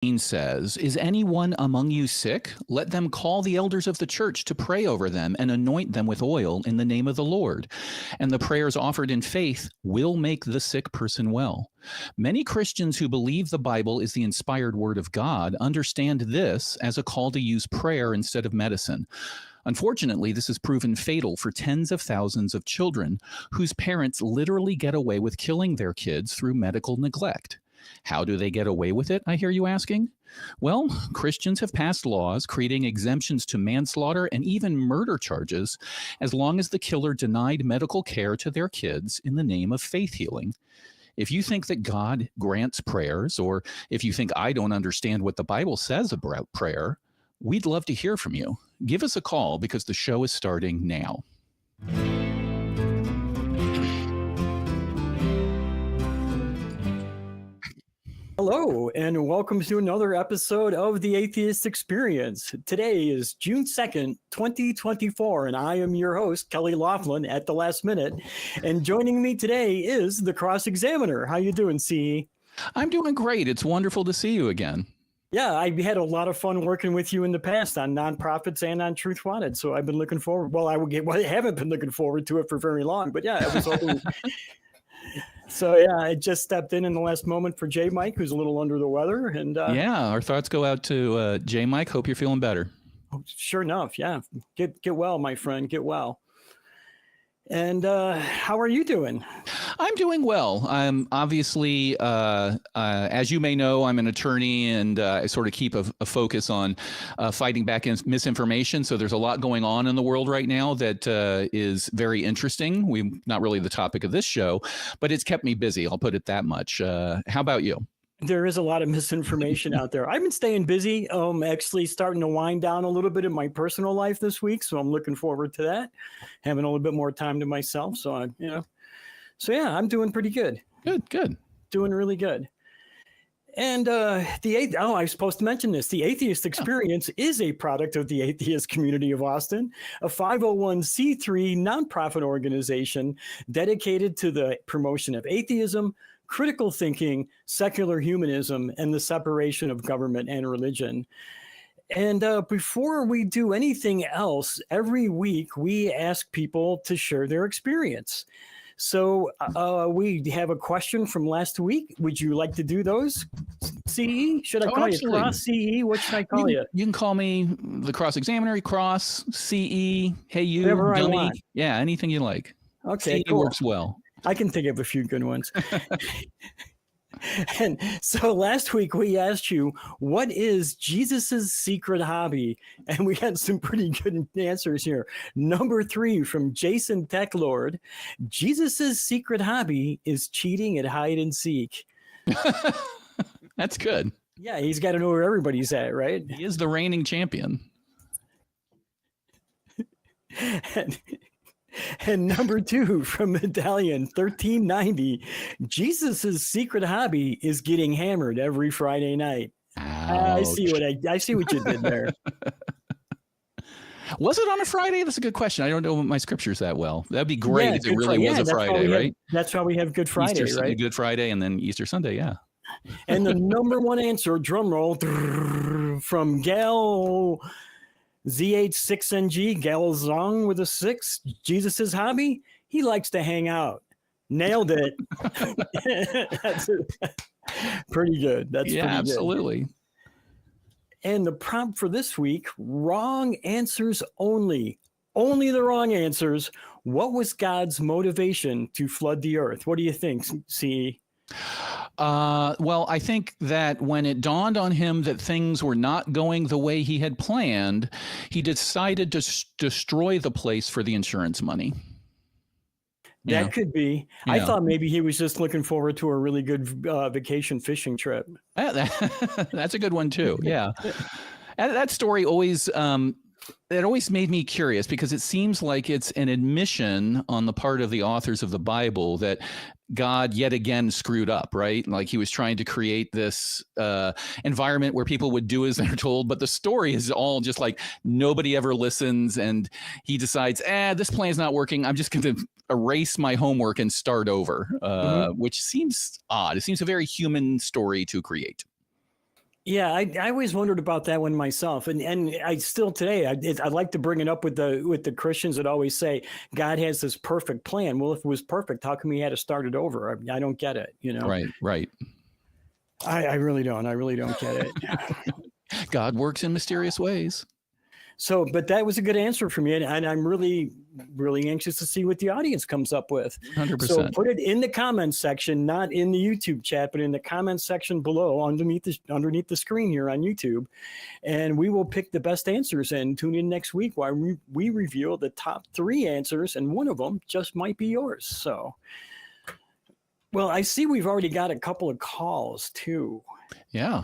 says, "Is anyone among you sick? Let them call the elders of the church to pray over them and anoint them with oil in the name of the Lord. And the prayers offered in faith will make the sick person well." Many Christians who believe the Bible is the inspired word of God understand this as a call to use prayer instead of medicine. Unfortunately, this has proven fatal for tens of thousands of children whose parents literally get away with killing their kids through medical neglect. How do they get away with it, I hear you asking? Well, Christians have passed laws creating exemptions to manslaughter and even murder charges as long as the killer denied medical care to their kids in the name of faith healing. If you think that God grants prayers, or if you think I don't understand what the Bible says about prayer, we'd love to hear from you. Give us a call because the show is starting now. Hello, and welcome to another episode of the Atheist Experience. Today is June 2nd, 2024, and I am your host, Kelley Laughlin, at the last minute. And joining me today is the Cross-Examiner. How you doing, CE? I'm doing great. It's wonderful to see you again. Yeah, I had a lot of fun working with you in the past on Nonprofits and on Truth Wanted, so I've been looking forward. Well, I haven't been looking forward to it for very long, but yeah, it was hoping. So yeah, I just stepped in the last moment for J. Mike, who's a little under the weather, and yeah, our thoughts go out to J. Mike. Hope you're feeling better. Sure enough, yeah, get well, my friend, get well. And how are you doing? I'm doing well. I'm obviously, as you may know, I'm an attorney, and I sort of keep a focus on fighting back misinformation. So there's a lot going on in the world right now that is very interesting. Not really the topic of this show, but it's kept me busy. I'll put it that much. How about you? There is a lot of misinformation out there. I've been staying busy, actually starting to wind down a little bit in my personal life this week. So I'm looking forward to that, having a little bit more time to myself. So, so yeah, I'm doing pretty good. Good. Doing really good. And I was supposed to mention this. The Atheist Experience is a product of the atheist community of Austin, a 501c3 nonprofit organization dedicated to the promotion of atheism, critical thinking, secular humanism, and the separation of government and religion. And before we do anything else, every week we ask people to share their experience. So we have a question from last week. Would you like to do those, CE? Should I call you Cross, CE? What should I call you? You can call me the Cross-Examiner, Cross, CE, hey you, whatever dummy. I want. Yeah, anything you like. Okay, CE cool. works well. I can think of a few good ones. And so last week we asked you, what is Jesus's secret hobby? And we had some pretty good answers here. Number 3 from Jason Techlord, Jesus's secret hobby is cheating at hide and seek. That's good. Yeah, he's got to know where everybody's at, right? He is the reigning champion. And number 2 from Medallion 1390, Jesus's secret hobby is getting hammered every Friday night. I see what you did there. Was it on a Friday? That's a good question. I don't know my scriptures that well. That'd be great if it really was a Friday, right? That's why we have Good Friday, right? Good Friday and then Easter Sunday, yeah. And the number 1 answer, drum roll, from Gal ZH6NG, Galzong with a 6, Jesus's hobby, he likes to hang out. Nailed it. That's pretty good. That's pretty absolutely. Good. And the prompt for this week, wrong answers only. Only the wrong answers. What was God's motivation to flood the earth? What do you think, CE? Well, I think that when it dawned on him that things were not going the way he had planned, he decided to destroy the place for the insurance money. That could be. Yeah. I thought maybe he was just looking forward to a really good vacation fishing trip. That's a good one too. Yeah. That story always it always made me curious because it seems like it's an admission on the part of the authors of the Bible that God yet again screwed up, right? Like he was trying to create this environment where people would do as they're told, but the story is all just like nobody ever listens, and he decides, this plan's not working. I'm just going to erase my homework and start over, which seems odd. It seems a very human story to create. Yeah, I always wondered about that one myself, and I still today I like to bring it up with the Christians that always say God has this perfect plan. Well, if it was perfect, how come He had to start it over? I don't get it. Right, right. I really don't. I really don't get it. God works in mysterious ways. So, but that was a good answer for me, and I'm really, really anxious to see what the audience comes up with. 100%. So put it in the comments section, not in the YouTube chat, but in the comments section below, underneath the screen here on YouTube, and we will pick the best answers and tune in next week while we reveal the top 3 answers, and one of them just might be yours. So, well, I see we've already got a couple of calls too. Yeah.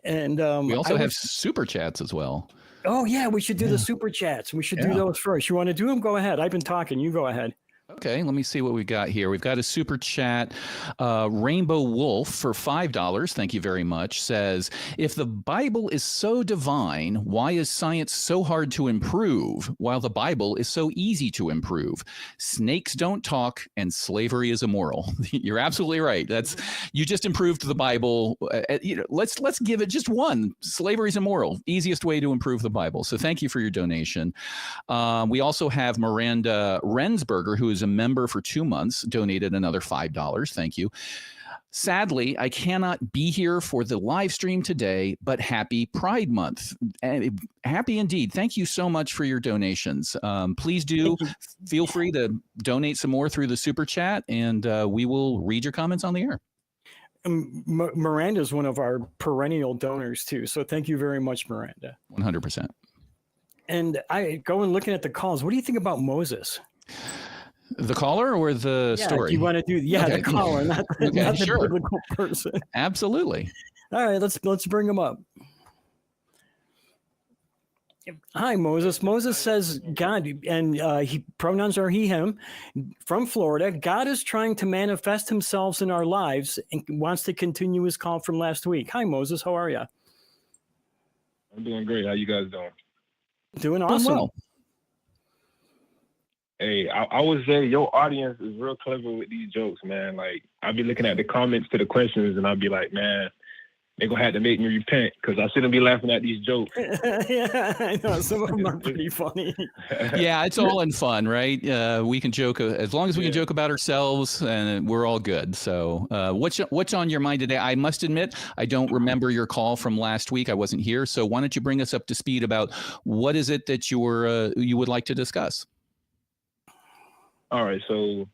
And we also have super chats as well. Oh, yeah, we should do the super chats. We should do those first. You want to do them? Go ahead. I've been talking. You go ahead. Okay, let me see what we got here. We've got a super chat. Rainbow Wolf for $5. Thank you very much. Says, if the Bible is so divine, why is science so hard to improve while the Bible is so easy to improve? Snakes don't talk and slavery is immoral. You're absolutely right. You just improved the Bible. Let's give it just one. Slavery is immoral. Easiest way to improve the Bible. So thank you for your donation. We also have Miranda Rensberger, who is a member for 2 months, donated another $5. Thank you. Sadly, I cannot be here for the live stream today, but happy Pride Month. Happy indeed. Thank you so much for your donations. Please do feel free to donate some more through the super chat, and we will read your comments on the air. Miranda is one of our perennial donors too. So thank you very much, Miranda. 100%. And I go and looking at the calls. What do you think about Moses? The caller or the story? You want to do the caller, not the biblical person. Absolutely. All right, let's bring him up. Hi, Moses. Moses says God, and pronouns are he, him, from Florida. God is trying to manifest himself in our lives and wants to continue his call from last week. Hi, Moses. How are you? I'm doing great. How you guys doing? Doing awesome. Well. Hey, I would say your audience is real clever with these jokes, man. Like, I'll be looking at the comments to the questions, and I'll be like, man, they're going to have to make me repent because I shouldn't be laughing at these jokes. Yeah, I know. Some of them are pretty funny. Yeah, it's all in fun, right? We can joke as long as we can joke about ourselves, and we're all good. So what's on your mind today? I must admit, I don't remember your call from last week. I wasn't here. So why don't you bring us up to speed about what is it that you would like to discuss? All right. So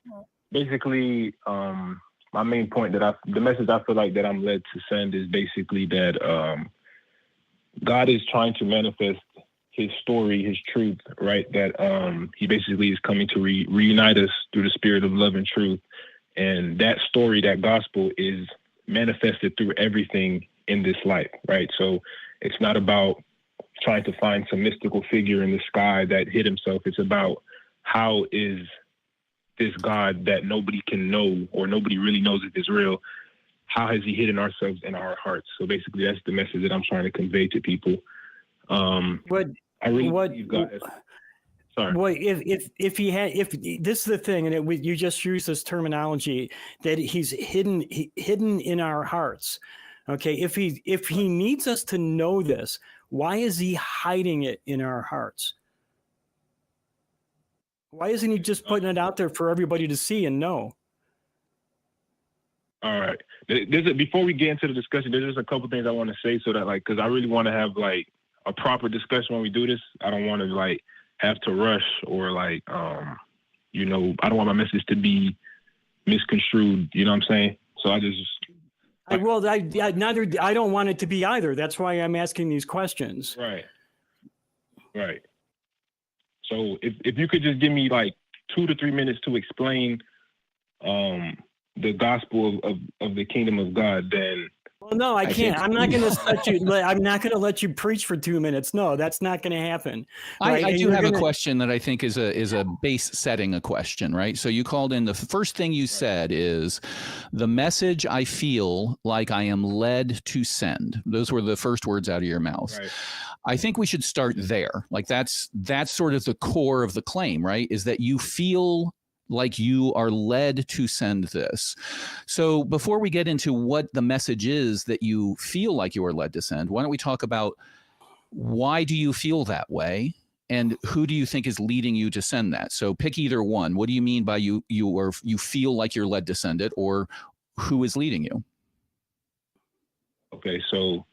basically, my main point the message I feel like that I'm led to send is basically that God is trying to manifest his story, his truth, right? That he basically is coming to reunite us through the spirit of love and truth. And that story, that gospel is manifested through everything in this life, right? So it's not about trying to find some mystical figure in the sky that hid himself. It's about how is this God that nobody can know or nobody really knows if it's real, how has he hidden ourselves in our hearts? So basically that's the message that I'm trying to convey to people. Sorry. Well, if this is the thing, and you just use this terminology that he's hidden in our hearts. Okay, if he needs us to know this, why is he hiding it in our hearts? Why isn't he just putting it out there for everybody to see and know? All right. Before we get into the discussion, there's just a couple things I want to say so that, like, because I really want to have, like, a proper discussion when we do this. I don't want to, like, have to rush or, like, I don't want my message to be misconstrued. You know what I'm saying? So I don't want it to be either. That's why I'm asking these questions. Right. So if you could just give me like 2 to 3 minutes to explain the gospel of the kingdom of God, then. Well, no, I can't. I'm not going to let you preach for 2 minutes. No, that's not going to happen. Right? I do have a question that I think is a base setting a question, right? So you called in, the first thing you said is the message I feel like I am led to send. Those were the first words out of your mouth. Right. I think we should start there. Like that's sort of the core of the claim, right? Is that you feel like you are led to send this. So before we get into what the message is that you feel like you are led to send, why don't we talk about why do you feel that way? And who do you think is leading you to send that? So pick either one. What do you mean by you feel like you're led to send it, or who is leading you? Okay, so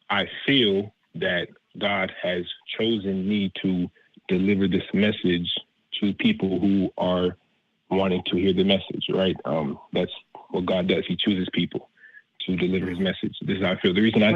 I feel that God has chosen me to deliver this message to people who are wanting to hear the message, right? That's what God does. He chooses people to deliver his message. This is how I feel. The reason I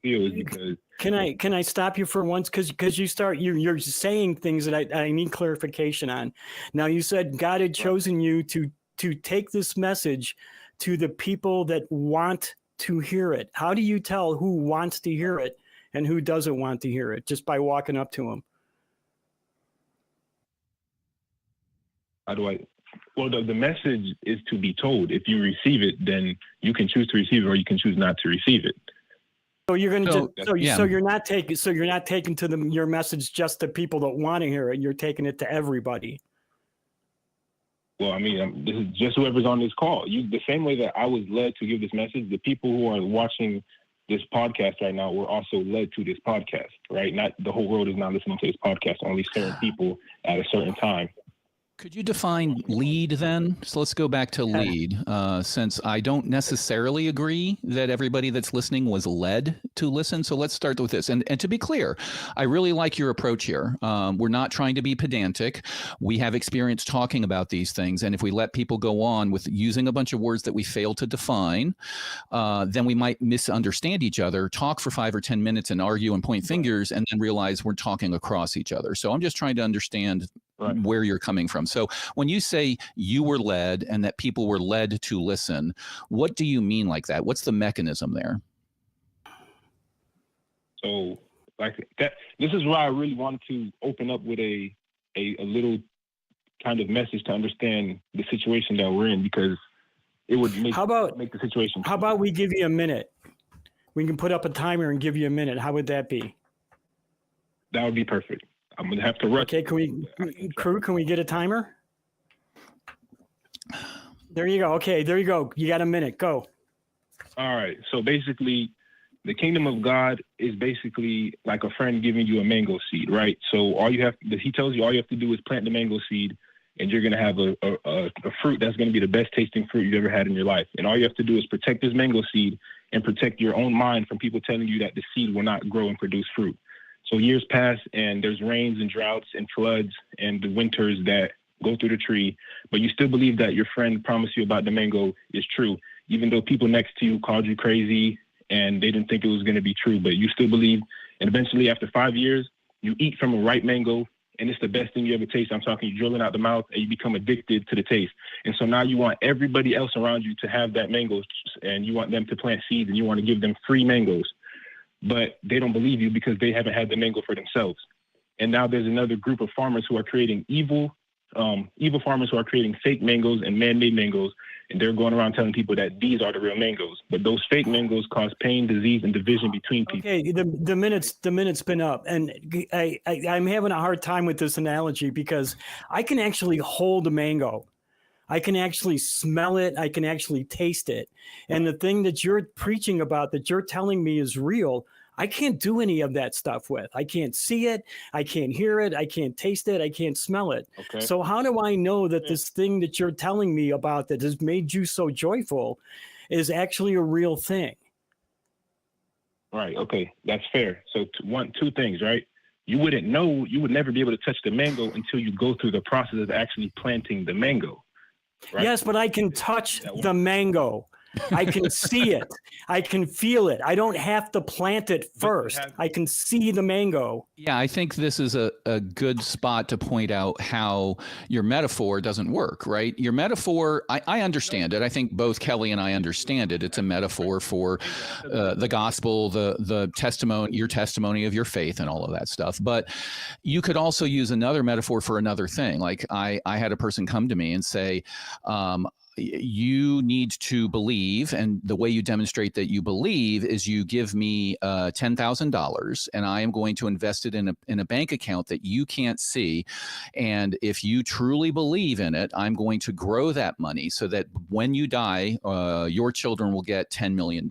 feel is because... Can I stop you for once? Because you're saying things that I need clarification on. Now, you said God had chosen you to take this message to the people that want to hear it. How do you tell who wants to hear it and who doesn't want to hear it? Just by walking up to them. How do I? Well, the message is to be told. If you receive it, then you can choose to receive it, or you can choose not to receive it. So you're going to so you're not taking to them your message just to people that want to hear it. You're taking it to everybody. Well, I mean, this is just whoever's on this call. The same way that I was led to give this message, the people who are watching this podcast right now were also led to this podcast, right? Not the whole world is not listening to this podcast. Only certain people at a certain time. Could you define lead then? So let's go back to lead, since I don't necessarily agree that everybody that's listening was led to listen. So let's start with this. And to be clear, I really like your approach here. We're not trying to be pedantic. We have experience talking about these things. And if we let people go on with using a bunch of words that we fail to define, then we might misunderstand each other, talk for 5 or 10 minutes and argue and point fingers, and then realize we're talking across each other. So I'm just trying to understand where you're coming from. So when you say you were led and that people were led to listen, what do you mean like that? What's the mechanism there? So like that, this is why I really wanted to open up with a little kind of message to understand the situation that we're in, because it would make the situation. How about we give you a minute? We can put up a timer and give you a minute. How would that be? That would be perfect. I'm going to have to rush. Okay, can we get a timer? There you go. Okay, there you go. You got a minute. Go. All right. So basically, the kingdom of God is basically like a friend giving you a mango seed, right? So he tells you all you have to do is plant the mango seed, and you're going to have a fruit that's going to be the best tasting fruit you've ever had in your life. And all you have to do is protect this mango seed and protect your own mind from people telling you that the seed will not grow and produce fruit. So years pass, and there's rains and droughts and floods and the winters that go through the tree, but you still believe that your friend promised you about the mango is true, even though people next to you called you crazy and they didn't think it was going to be true, but you still believe. And eventually, after 5 years, you eat from a ripe mango, and it's the best thing you ever taste. I'm talking you drilling out the mouth, and you become addicted to the taste. And so now you want everybody else around you to have that mango, and you want them to plant seeds, and you want to give them free mangoes. But they don't believe you because they haven't had the mango for themselves. And now there's another group of farmers who are creating evil farmers who are creating fake mangoes and man-made mangoes, and they're going around telling people that these are the real mangoes. But those fake mangoes cause pain, disease, and division between people. Okay, the minute's been up, and I'm having a hard time with this analogy because I can actually hold a mango. I can actually smell it. I can actually taste it. And the thing that you're preaching about, that you're telling me is real, I can't do any of that stuff with. I can't see it. I can't hear it. I can't taste it. I can't smell it. Okay. So how do I know that this thing that you're telling me about that has made you so joyful is actually a real thing? Right. Okay. That's fair. So two things, right? You wouldn't know, you would never be able to touch the mango until you go through the process of actually planting the mango. Right? Yes, but I can touch the mango. I can see it. I can feel it. I don't have to plant it first. I can see the mango. Yeah, I think this is a good spot to point out how your metaphor doesn't work, right? Your metaphor, I understand it. I think both Kelley and I understand it. It's a metaphor for the gospel, the testimony, your testimony of your faith and all of that stuff. But you could also use another metaphor for another thing. Like I had a person come to me and say, you need to believe, and the way you demonstrate that you believe is you give me $10,000, and I am going to invest it in a bank account that you can't see. And if you truly believe in it, I'm going to grow that money so that when you die, your children will get $10 million.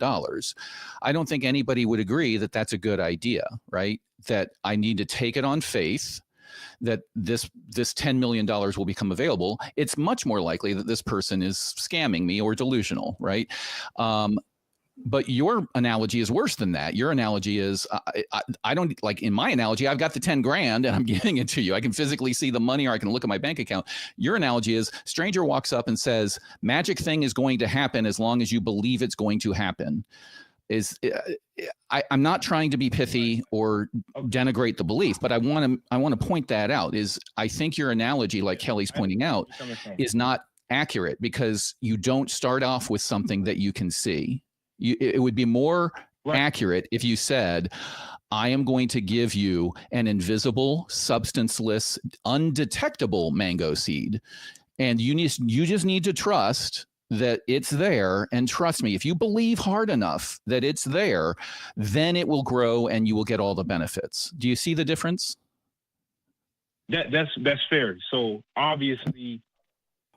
I don't think anybody would agree that that's a good idea, right? That I need to take it on faith that this $10 million will become available. It's much more likely that this person is scamming me or delusional, right? But your analogy is worse than that. Your analogy is, I don't, like in my analogy, I've got the 10 grand and I'm giving it to you. I can physically see the money, or I can look at my bank account. Your analogy is, stranger walks up and says, magic thing is going to happen as long as you believe it's going to happen. I'm not trying to be pithy or denigrate the belief, but I want to point that out. Is I think your analogy, like Kelley's pointing out, is not accurate, because you don't start off with something that you can see. It would be more accurate if you said, I am going to give you an invisible, substanceless, undetectable mango seed, and you just need to trust that it's there. And trust me, if you believe hard enough that it's there, then it will grow and you will get all the benefits. Do you see the difference? That's fair. So obviously,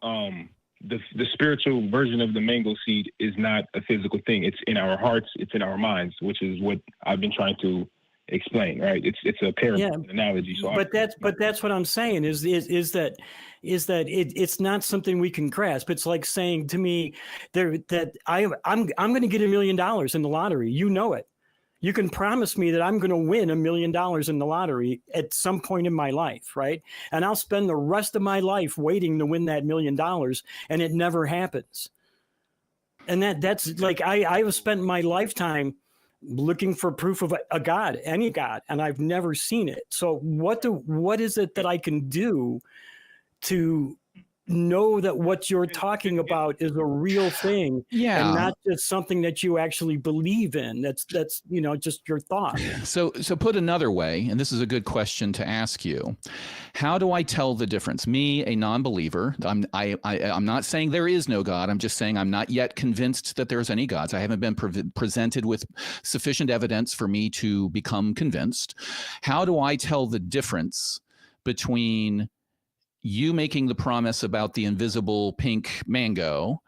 the spiritual version of the mango seed is not a physical thing. It's in our hearts. It's in our minds, which is what I've been trying to explain, right? It's a parable, analogy. So that's what I'm saying is that it's not something we can grasp. It's like saying to me that I'm going to get $1 million in the lottery. You know it. You can promise me that I'm going to win $1 million in the lottery at some point in my life, right? And I'll spend the rest of my life waiting to win that $1 million, and it never happens. And that's like I have spent my lifetime looking for proof of a God, any God, and I've never seen it. So what is it that I can do to know that what you're talking about is a real thing, and not just something that you actually believe in? That's just your thought. So put another way, and this is a good question to ask you. How do I tell the difference? Me, a non-believer, I'm not saying there is no God. I'm just saying I'm not yet convinced that there's any gods. I haven't been presented with sufficient evidence for me to become convinced. How do I tell the difference between you making the promise about the invisible pink mango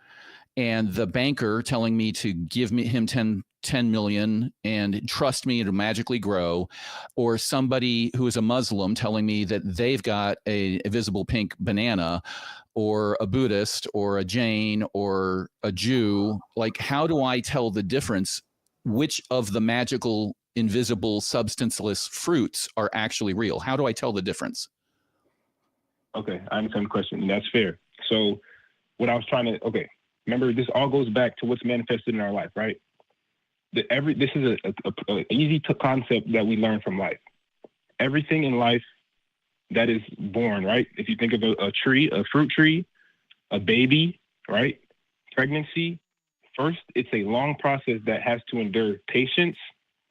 and the banker telling me to give him 10 million and trust me, it'll magically grow, or somebody who is a Muslim telling me that they've got a invisible pink banana, or a Buddhist or a Jain or a Jew? Like, how do I tell the difference? Which of the magical, invisible, substanceless fruits are actually real? How do I tell the difference? Okay, I understand the question, and that's fair. So what I was trying to, remember, this all goes back to what's manifested in our life, right? This is an easy concept that we learn from life. Everything in life that is born, right? If you think of a tree, a fruit tree, a baby, right? Pregnancy, first, it's a long process that has to endure patience,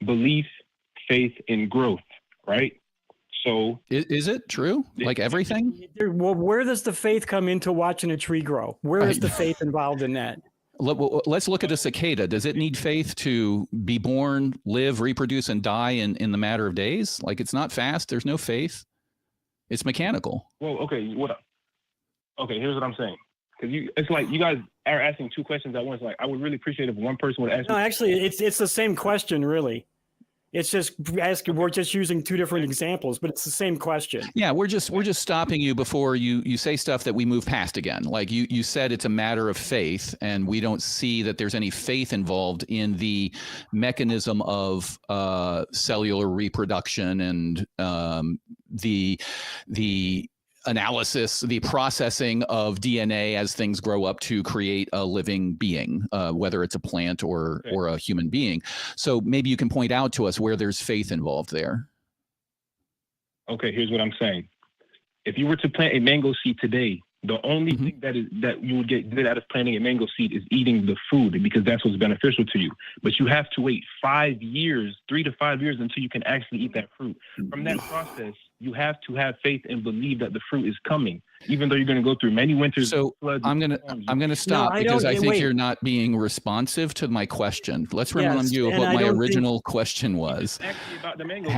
belief, faith, and growth, right? So is it true? Like everything? Well, where does the faith come into watching a tree grow? Where is the faith involved in that? Let's look at a cicada. Does it need faith to be born, live, reproduce, and die in the matter of days? Like, it's not fast. There's no faith. It's mechanical. Well, here's what I'm saying. Because it's like you guys are asking two questions at once. Like, I would really appreciate if one person would ask. No, actually, it's the same question, really. It's just asking. We're just using two different examples, but it's the same question. Yeah, we're just stopping you before you say stuff that we move past again. Like you said, it's a matter of faith, and we don't see that there's any faith involved in the mechanism of cellular reproduction and the analysis, the processing of DNA as things grow up to create a living being, whether it's a plant or a human being. So maybe you can point out to us where there's faith involved there. Okay, here's what I'm saying. If you were to plant a mango seed today, The only thing that you would get good out of planting a mango seed is eating the food, because that's what's beneficial to you. But you have to wait 5 years, 3 to 5 years, until you can actually eat that fruit. From that process, you have to have faith and believe that the fruit is coming, even though you're going to go through many winters. So floods, I'm gonna stop because I think you're not being responsive to my question. Let's remind you of what my original question was. Actually, about the mango.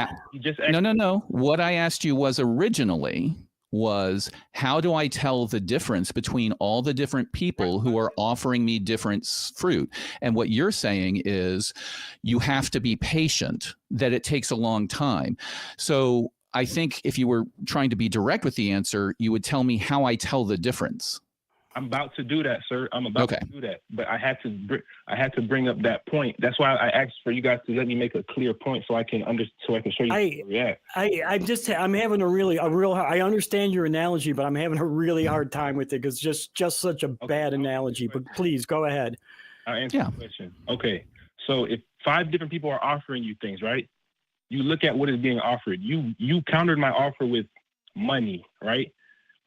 No. What I asked you was originally was, how do I tell the difference between all the different people who are offering me different fruit? And what you're saying is you have to be patient, that it takes a long time. So I think if you were trying to be direct with the answer, you would tell me how I tell the difference. I'm about to do that, sir. I'm about to do that. But I had to bring up that point. That's why I asked for you guys to let me make a clear point so I can show you how to react. I'm having a real I understand your analogy, but I'm having a really hard time with it because just such a bad analogy. But please go ahead. I'll answer the question. Okay. So if 5 different people are offering you things, right? You look at what is being offered. You countered my offer with money, right?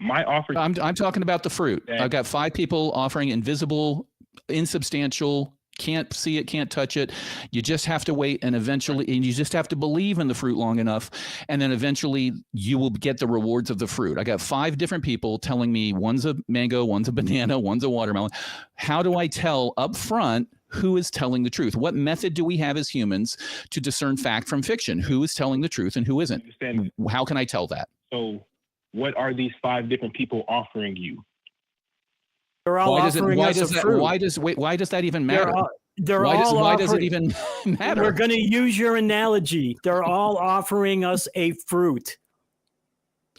My offer. I'm talking about the fruit. I've got 5 people offering invisible, insubstantial, can't see it, can't touch it. You just have to wait, and you just have to believe in the fruit long enough, and then eventually you will get the rewards of the fruit. I got 5 different people telling me one's a mango, one's a banana, one's a watermelon. How do I tell up front who is telling the truth? What method do we have as humans to discern fact from fiction? Who is telling the truth and who isn't? How can I tell that? So what are these 5 different people offering you? They're all offering us a fruit. Why does that even matter? Why does it even matter? We're going to use your analogy. They're all offering us a fruit.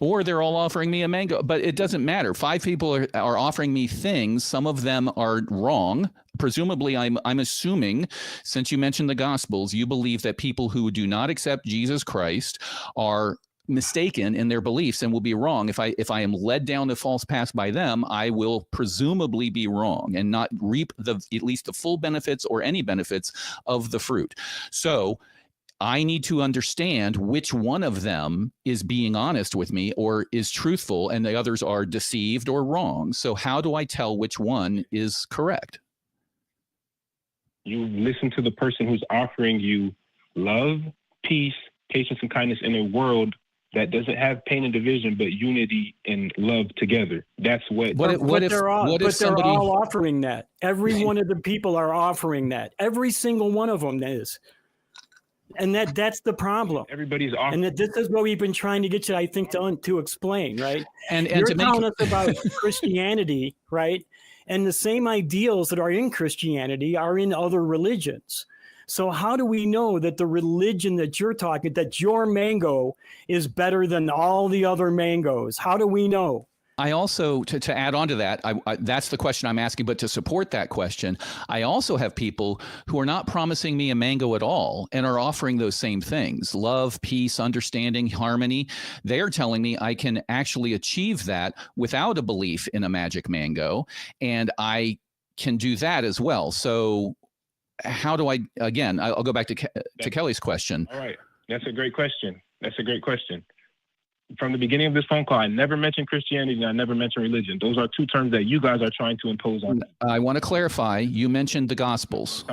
Or they're all offering me a mango, but it doesn't matter. 5 people are offering me things. Some of them are wrong. Presumably, I'm assuming, since you mentioned the Gospels, you believe that people who do not accept Jesus Christ are mistaken in their beliefs and will be wrong. If I am led down the false path by them, I will presumably be wrong and not reap at least the full benefits or any benefits of the fruit. So I need to understand which one of them is being honest with me or is truthful and the others are deceived or wrong. So how do I tell which one is correct? You listen to the person who's offering you love, peace, patience, and kindness in a world that doesn't have pain and division, but unity and love together. That's what. They're all offering that. Every one of the people are offering that. Every single one of them is. And that's the problem. Everybody's offering. And this is what we've been trying to get you, I think, to explain, right? And you're telling us about Christianity, right? And the same ideals that are in Christianity are in other religions. So how do we know that the religion that you're talking, that your mango is better than all the other mangoes? How do we know? I also, to add on to that, that's the question I'm asking, but to support that question, I also have people who are not promising me a mango at all and are offering those same things: love, peace, understanding, harmony. They are telling me I can actually achieve that without a belief in a magic mango, and I can do that as well. So how do I, again, I'll go back to Kelley's question. All right. That's a great question. From the beginning of this phone call, I never mentioned Christianity and I never mentioned religion. Those are 2 terms that you guys are trying to impose on me. I want to clarify. You mentioned the Gospels.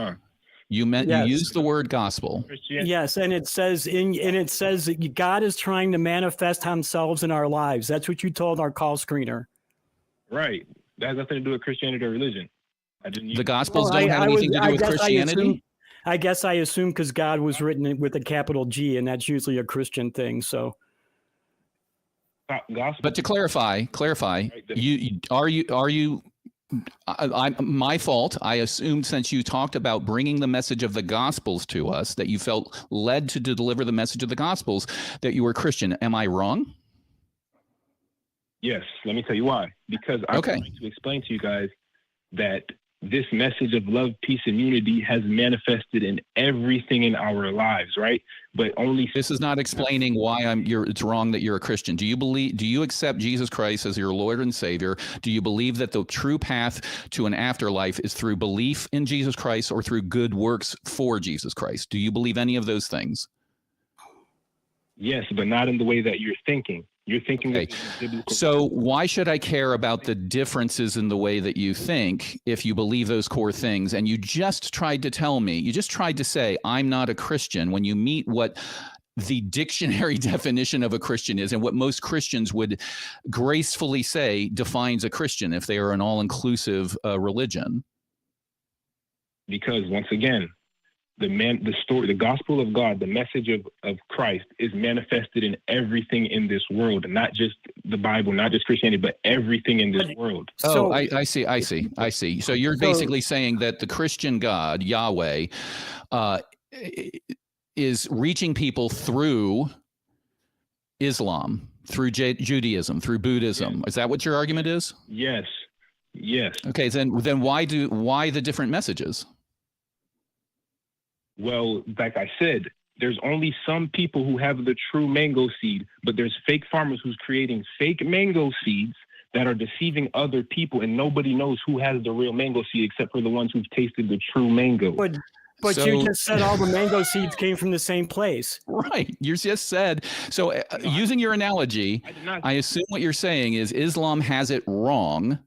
You used the word gospel. Yes, and it says that God is trying to manifest Himself in our lives. That's what you told our call screener. Right. That has nothing to do with Christianity or religion. The Gospels don't have anything to do with Christianity? I guess I assume because God was written with a capital G, and that's usually a Christian thing. So, but to clarify, my fault. I assumed, since you talked about bringing the message of the Gospels to us, that you felt led to deliver the message of the Gospels, that you were Christian. Am I wrong? Yes. Let me tell you why. Because I'm trying to explain to you guys that this message of love, peace, and unity has manifested in everything in our lives, right? But only this is not explaining why it's wrong that you're a Christian. Do you accept Jesus Christ as your Lord and Savior? Do you believe that the true path to an afterlife is through belief in Jesus Christ or through good works for Jesus Christ? Do you believe any of those things? Yes, but not in the way that you're thinking. You're thinking Okay. of it in biblical. So why should I care about the differences in the way that you think if you believe those core things? And you just tried to tell me, you just tried to say, I'm not a Christian, when you meet what the dictionary definition of a Christian is and what most Christians would gracefully say defines a Christian if they are an all-inclusive religion. Because once again, the story, the gospel of God, the message of Christ is manifested in everything in this world, not just the Bible, not just Christianity, but everything in this world. So, I see. So you're basically saying that the Christian God, Yahweh, is reaching people through Islam, through Judaism, through Buddhism. Is that what your argument is? Yes. Okay, then why the different messages? Well, like I said, there's only some people who have the true mango seed, but there's fake farmers who's creating fake mango seeds that are deceiving other people, and nobody knows who has the real mango seed except for the ones who've tasted the true mango. But so, you just said all the mango seeds came from the same place. Right. You just said. So using your analogy, I assume what you're saying is Islam has it wrong,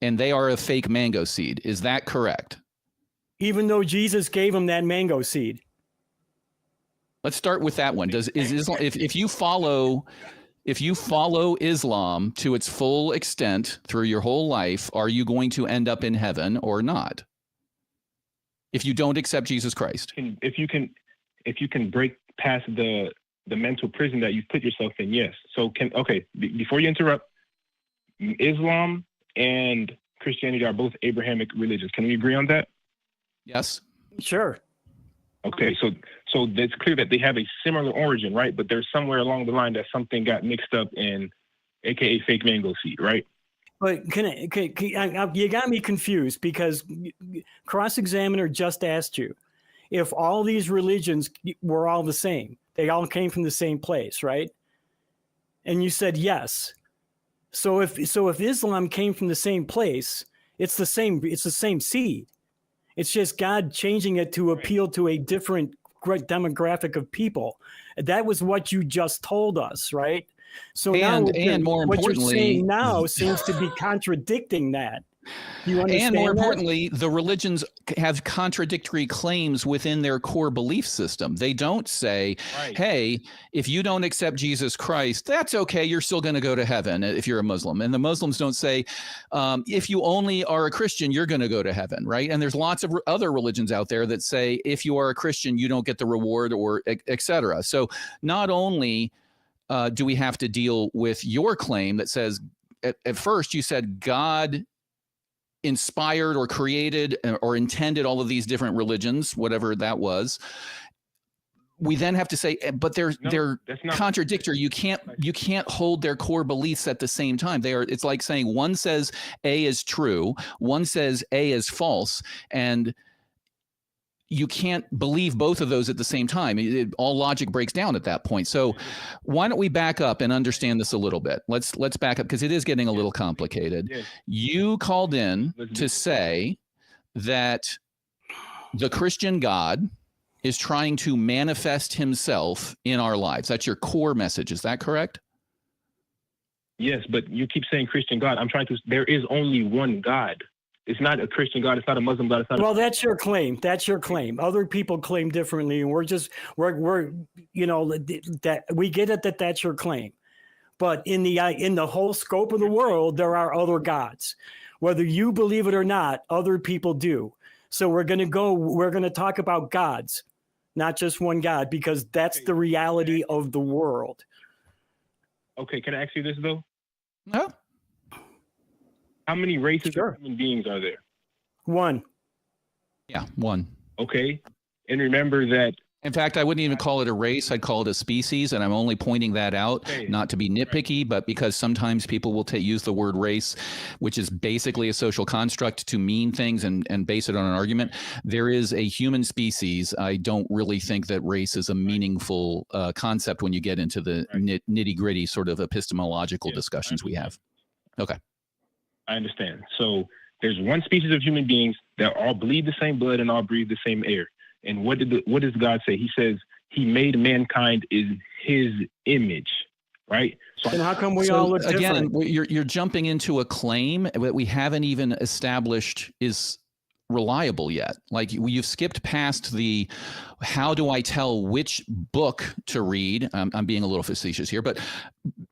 and they are a fake mango seed. Is that correct? Even though Jesus gave them that mango seed. Let's start with that one. Is Islam, if you follow Islam to its full extent through your whole life, are you going to end up in heaven or not? If you don't accept Jesus Christ. If you can break past the mental prison that you've put yourself in, yes. So before you interrupt, Islam and Christianity are both Abrahamic religions. Can we agree on that? Yes. Sure. Okay, so it's clear that they have a similar origin, right? But there's somewhere along the line that something got mixed up in, aka fake mango seed, right? But you got me confused because Cross-Examiner just asked you if all these religions were all the same. They all came from the same place, right? And you said yes. So if Islam came from the same place, it's the same seed. It's just God changing it to appeal to a different demographic of people. That was what you just told us, right? So and more what importantly, you're saying now seems to be contradicting that. You understand? And more importantly, the religions have contradictory claims within their core belief system. They don't say, hey, if you don't accept Jesus Christ, that's okay. You're still going to go to heaven if you're a Muslim. And the Muslims don't say, if you only are a Christian, you're going to go to heaven, right? And there's lots of other religions out there that say, if you are a Christian, you don't get the reward, or et cetera. So not only do we have to deal with your claim that says, at first you said God inspired or created or intended all of these different religions, whatever that was. We then have to say, but they're contradictory. You can't hold their core beliefs at the same time. It's like saying one says A is true, one says A is false, and you can't believe both of those at the same time. All logic breaks down at that point. So why don't we back up and understand this a little bit? Let's back up because it is getting a little complicated. Yes. You called in to say that the Christian God is trying to manifest himself in our lives. That's your core message. Is that correct? Yes, but you keep saying Christian God. There is only one God. It's not a Christian God. It's not a Muslim God. That's your claim. That's your claim. Other people claim differently, and we're that we get it that that's your claim. But in the whole scope of the world, there are other gods. Whether you believe it or not, other people do. So we're going to talk about gods, not just one God, because that's the reality of the world. Okay, can I ask you this though? No. How many races of human beings are there? One. Yeah, one. Okay. And remember that. In fact, I wouldn't even call it a race. I'd call it a species. And I'm only pointing that out, not to be nitpicky, but because sometimes people will use the word race, which is basically a social construct, to mean things and base it on an argument. There is a human species. I don't really think that race is a meaningful concept when you get into the nitty gritty sort of epistemological discussions we have. Okay. I understand. So there's one species of human beings that all bleed the same blood and all breathe the same air. And what does God say? He says he made mankind in his image. right? So And how come we all look again, different? you're jumping into a claim that we haven't even established is reliable yet. Like you've skipped past the how do I tell which book to read? I'm being a little facetious here, but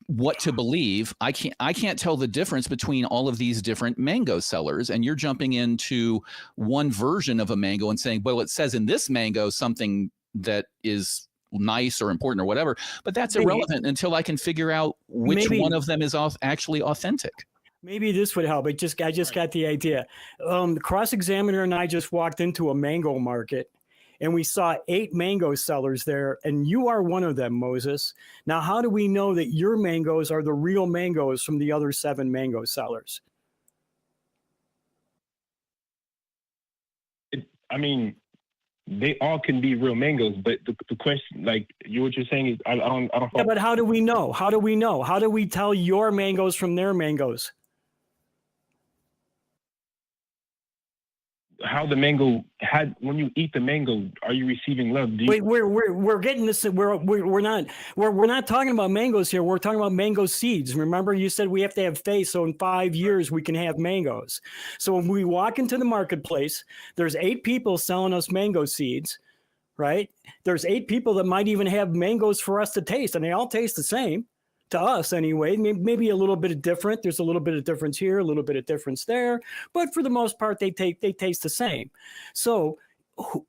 what to believe. I can't tell the difference between all of these different mango sellers, and you're jumping into one version of a mango and saying, well, it says in this mango something that is nice or important or whatever, but that's irrelevant until I can figure out which one of them is actually authentic. Maybe this would help. I just got the idea. The cross-examiner and I just walked into a mango market, and we saw 8 mango sellers there, and you are one of them, Moses. Now, how do we know that your mangoes are the real mangoes from the other 7 mango sellers? I mean, they all can be real mangoes, but the question, like what you're saying is, I don't. Yeah, but how do we know? How do we know? How do we tell your mangoes from their mangoes? How the mango when you eat the mango, are you receiving love? Wait, we're getting this. We're not talking about mangoes here. We're talking about mango seeds. Remember, you said we have to have faith, so in 5 years we can have mangoes. So when we walk into the marketplace, there's 8 people selling us mango seeds, right? There's 8 people that might even have mangoes for us to taste, and they all taste the same. To us anyway, maybe a little bit of different. There's a little bit of difference here, a little bit of difference there, but for the most part, they taste the same. So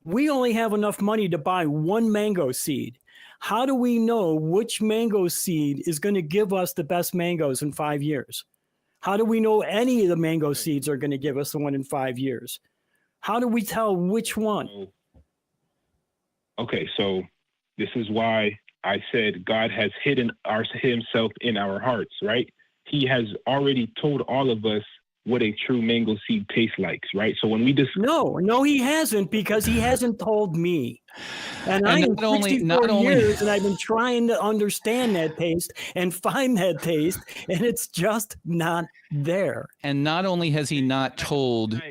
we only have enough money to buy 1 mango seed. How do we know which mango seed is going to give us the best mangoes in 5 years? How do we know any of the mango seeds are going to give us the one in 5 years? How do we tell which one? Okay, so this is why I said God has hidden himself in our hearts, right? He has already told all of us what a true mango seed tastes like, right? So when we No, he hasn't, because he hasn't told me. And I am 64 years, and I've been trying to understand that taste and find that taste, and it's just not there. And not only has he not told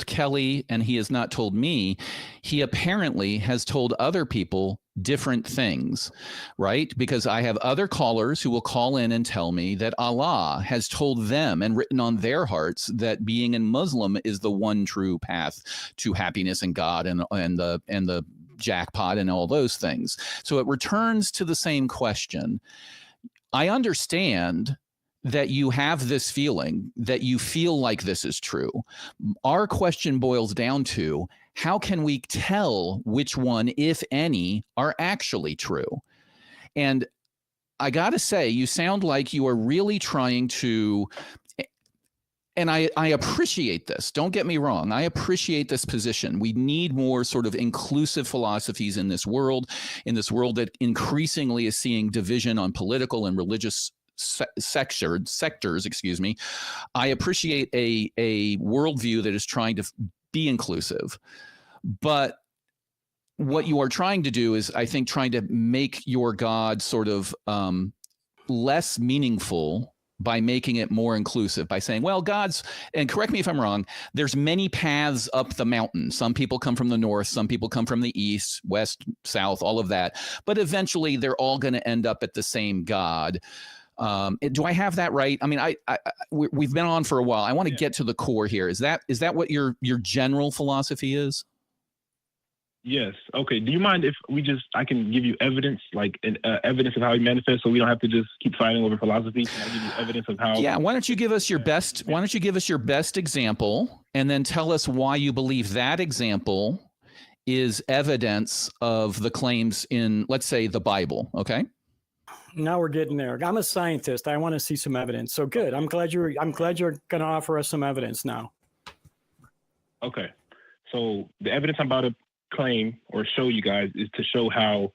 Kelley, and he has not told me, he apparently has told other people different things, right? Because I have other callers who will call in and tell me that Allah has told them and written on their hearts that being a Muslim is the one true path to happiness and God and the jackpot and all those things. So it returns to the same question. I understand that you have this feeling, that you feel like this is true. Our question boils down to, how can we tell which one, if any, are actually true? And I got to say, you sound like you are really trying to, and I appreciate this. Don't get me wrong. I appreciate this position. We need more sort of inclusive philosophies in this world that increasingly is seeing division on political and religious sectors. Excuse me. I appreciate a worldview that is trying to be inclusive. But what you are trying to do is, I think, trying to make your God sort of less meaningful by making it more inclusive, by saying, well, and correct me if I'm wrong, there's many paths up the mountain. Some people come from the north, some people come from the east, west, south, all of that. But eventually they're all going to end up at the same God. Do I have that right? I mean, we've been on for a while. I want to get to the core here. Is that what your general philosophy is? Yes. Okay. Do you mind if I can give you evidence, like evidence of how he manifests, so we don't have to just keep fighting over philosophy? Can I give you evidence of how? Yeah. Why don't you give us your best? Why don't you give us your best example, and then tell us why you believe that example is evidence of the claims in, let's say, the Bible. Okay. Now we're getting there. I'm a scientist. I want to see some evidence. So good. I'm glad you're going to offer us some evidence now. Okay. So the evidence I'm about to claim or show you guys is to show how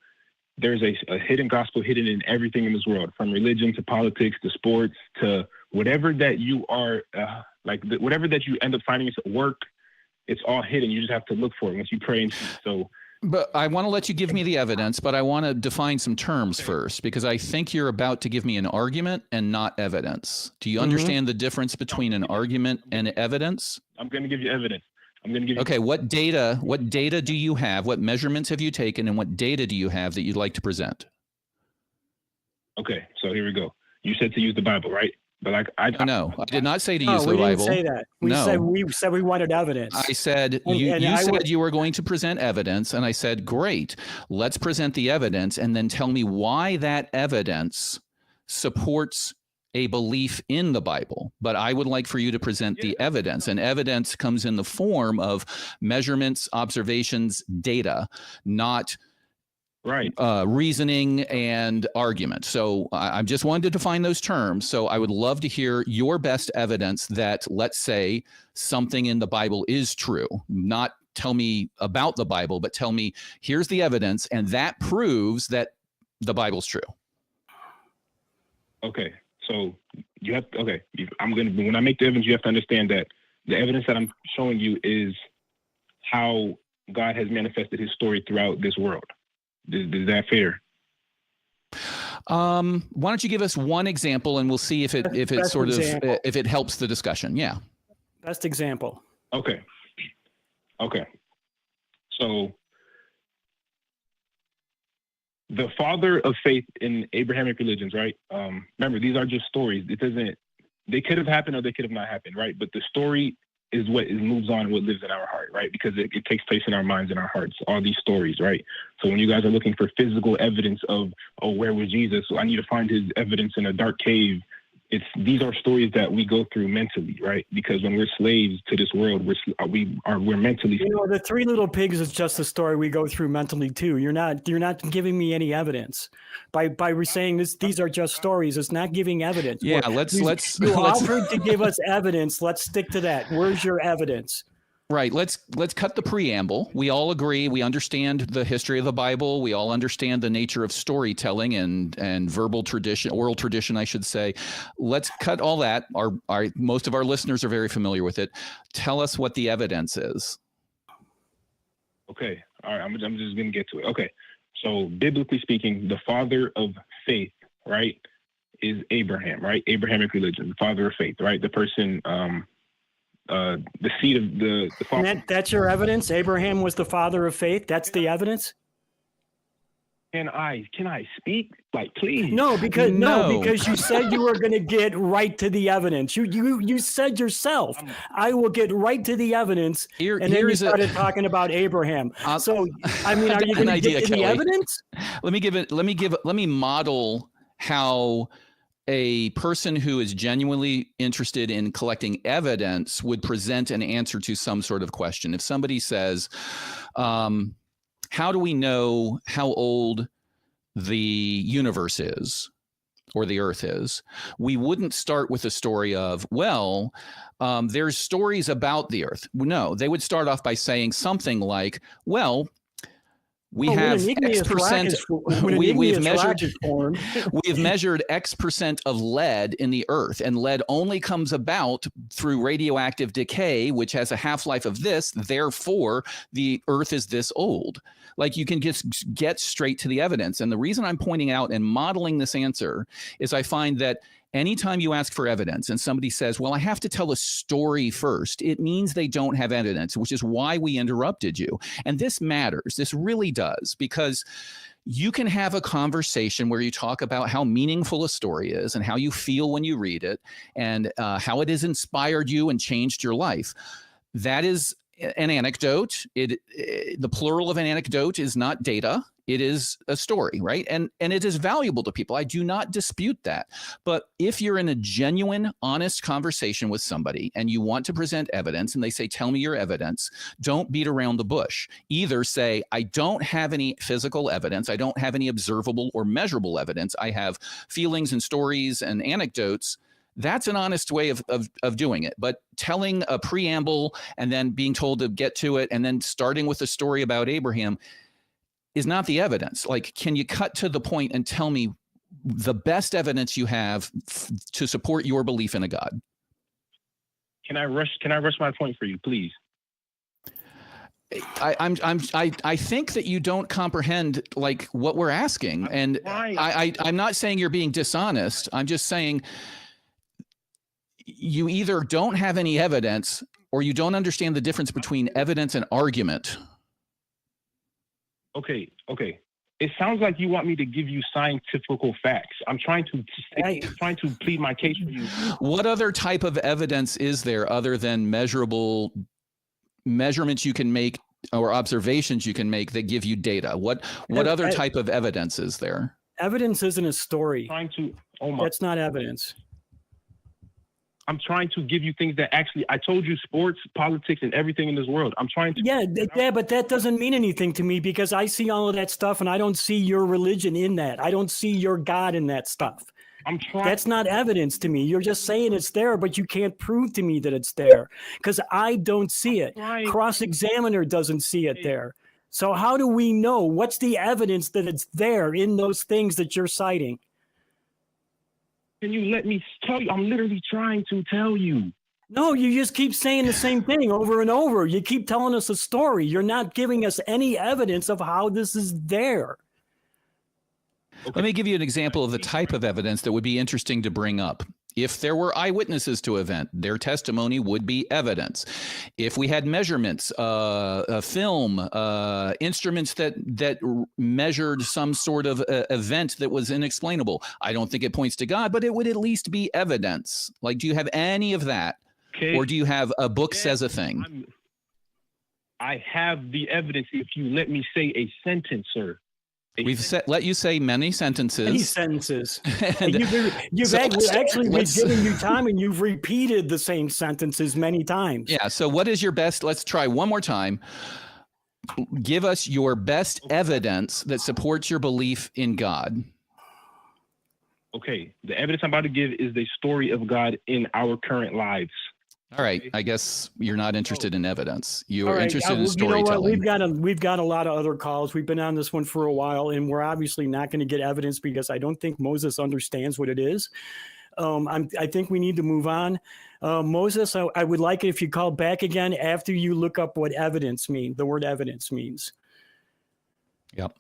there's a hidden gospel hidden in everything in this world, from religion to politics to sports to whatever that you are, whatever that you end up finding at work. It's all hidden. You just have to look for it once you pray and see. So. But I want to let you give me the evidence, but I want to define some terms first, because I think you're about to give me an argument and not evidence. Do you understand the difference between an argument and evidence? I'm going to give you evidence. Okay, what data do you have? What measurements have you taken, and what data do you have that you'd like to present? Okay, so here we go. You said to use the Bible, right? But like No, I did not say to No, use the we didn't Bible. say that. We said we wanted evidence. I said you were going to present evidence, and I said, great, let's present the evidence, and then tell me why that evidence supports a belief in the Bible. But I would like for you to present the evidence, and evidence comes in the form of measurements, observations, data, not reasoning and argument. So I just wanted to define those terms. So I would love to hear your best evidence that, let's say, something in the Bible is true. Not tell me about the Bible, but tell me, here's the evidence, and that proves that the Bible's true. Okay. So you have when I make the evidence, you have to understand that the evidence that I'm showing you is how God has manifested his story throughout this world. Is that fair? Why don't you give us one example, and we'll see if it helps the discussion. Yeah. Best example. Okay. So the father of faith in Abrahamic religions, right? Remember, these are just stories. They could have happened or they could have not happened, right? But the story is what moves on, what lives in our heart, right? Because it takes place in our minds and our hearts, all these stories, right? So when you guys are looking for physical evidence of, where was Jesus? So I need to find his evidence in a dark cave. These are stories that we go through mentally, right? Because when we're slaves to this world, we're mentally. The Three Little Pigs is just a story we go through mentally too. You're not giving me any evidence by saying these are just stories. It's not giving evidence. Yeah, you offered to give us evidence. Let's stick to that. Where's your evidence? Right. Let's cut the preamble. We all agree. We understand the history of the Bible. We all understand the nature of storytelling and verbal tradition, oral tradition, I should say. Let's cut all that. Most of our listeners are very familiar with it. Tell us what the evidence is. Okay. All right. I'm just going to get to it. Okay. So biblically speaking, the father of faith, right, is Abraham, right? Abrahamic religion, the father of faith, right? The person, the seed of the father. And that's your evidence? Abraham was the father of faith? That's the evidence? Can I speak? Like, please? No, because you said you were going to get right to the evidence. You said yourself, I will get right to the evidence. And then you started talking about Abraham. So, I mean, are you going to get to the evidence? Let me model how a person who is genuinely interested in collecting evidence would present an answer to some sort of question. If somebody says, how do we know how old the universe is or the earth is? We wouldn't start with a story of, there's stories about the earth. No, they would start off by saying something like, we have X percent. We've measured X percent of lead in the earth, and lead only comes about through radioactive decay, which has a half-life of this. Therefore, the earth is this old. Like, you can just get straight to the evidence. And the reason I'm pointing out and modeling this answer is I find that anytime you ask for evidence and somebody says, I have to tell a story first, it means they don't have evidence, which is why we interrupted you. And this matters. This really does, because you can have a conversation where you talk about how meaningful a story is and how you feel when you read it and how it has inspired you and changed your life. That is an anecdote. The plural of an anecdote is not data. It is a story, right? And it is valuable to people. I do not dispute that. But if you're in a genuine, honest conversation with somebody and you want to present evidence and they say, tell me your evidence, don't beat around the bush. Either say, I don't have any physical evidence. I don't have any observable or measurable evidence. I have feelings and stories and anecdotes. That's an honest way of doing it. But telling a preamble and then being told to get to it and then starting with a story about Abraham is not the evidence. Like, can you cut to the point and tell me the best evidence you have to support your belief in a God? Can I rush my point for you, please? I think that you don't comprehend like what we're asking. And I'm not saying you're being dishonest. I'm just saying you either don't have any evidence or you don't understand the difference between evidence and argument. Okay. It sounds like you want me to give you scientific facts. I'm trying to plead my case for you. What other type of evidence is there other than measurable measurements you can make or observations you can make that give you data? What other type of evidence is there? Evidence isn't a story. That's not evidence. I'm trying to give you things that actually, I told you sports, politics, and everything in this world. I'm trying to. Yeah, but that doesn't mean anything to me because I see all of that stuff and I don't see your religion in that. I don't see your God in that stuff. I'm trying. That's not evidence to me. You're just saying it's there, but you can't prove to me that it's there because I don't see it. Cross-examiner doesn't see it there. So how do we know? What's the evidence that it's there in those things that you're citing? Can you let me tell you? I'm literally trying to tell you. No, you just keep saying the same thing over and over. You keep telling us a story. You're not giving us any evidence of how this is there. Okay. Let me give you an example of the type of evidence that would be interesting to bring up. If there were eyewitnesses to an event, their testimony would be evidence. If we had measurements, film, instruments that measured some sort of event that was inexplainable, I don't think it points to God, but it would at least be evidence. Like, do you have any of that? Okay. Or do you have a book says a thing? I have the evidence if you let me say a sentence, sir. Let you say many sentences. Many sentences. You've actually been giving you time, and you've repeated the same sentences many times. Yeah. So what is your best? Let's try one more time. Give us your best evidence that supports your belief in God. Okay. The evidence I'm about to give is the story of God in our current lives. All right. I guess you're not interested in evidence. You are interested in storytelling. You know what? We've got a lot of other calls. We've been on this one for a while, and we're obviously not going to get evidence because I don't think Moses understands what it is. I think we need to move on. Moses, I would like it if you call back again after you look up what evidence means. The word evidence means. Yep.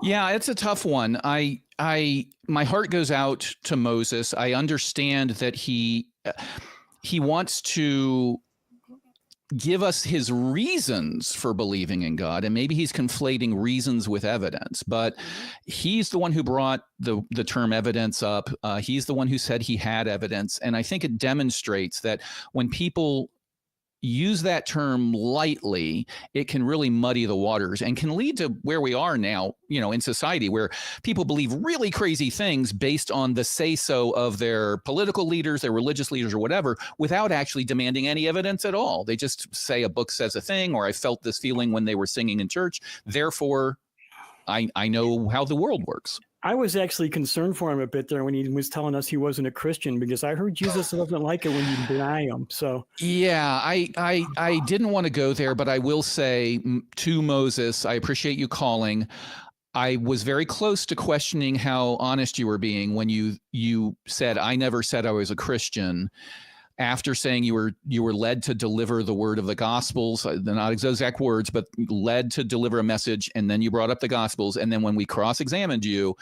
Yeah, it's a tough one. My heart goes out to Moses. I understand that he wants to give us his reasons for believing in God, and maybe he's conflating reasons with evidence, but he's the one who brought the term evidence up. He's the one who said he had evidence, and I think it demonstrates that when people use that term lightly, it can really muddy the waters and can lead to where we are now, in society, where people believe really crazy things based on the say-so of their political leaders, their religious leaders, or whatever, without actually demanding any evidence at all. They just say a book says a thing, or I felt this feeling when they were singing in church. Therefore, I know how the world works. I was actually concerned for him a bit there when he was telling us he wasn't a Christian, because I heard Jesus doesn't like it when you deny him. So yeah, I didn't want to go there, but I will say to Moses, I appreciate you calling. I was very close to questioning how honest you were being when you said, I never said I was a Christian. After saying you were led to deliver the word of the Gospels, not exact words, but led to deliver a message, and then you brought up the Gospels, and then when we cross-examined you,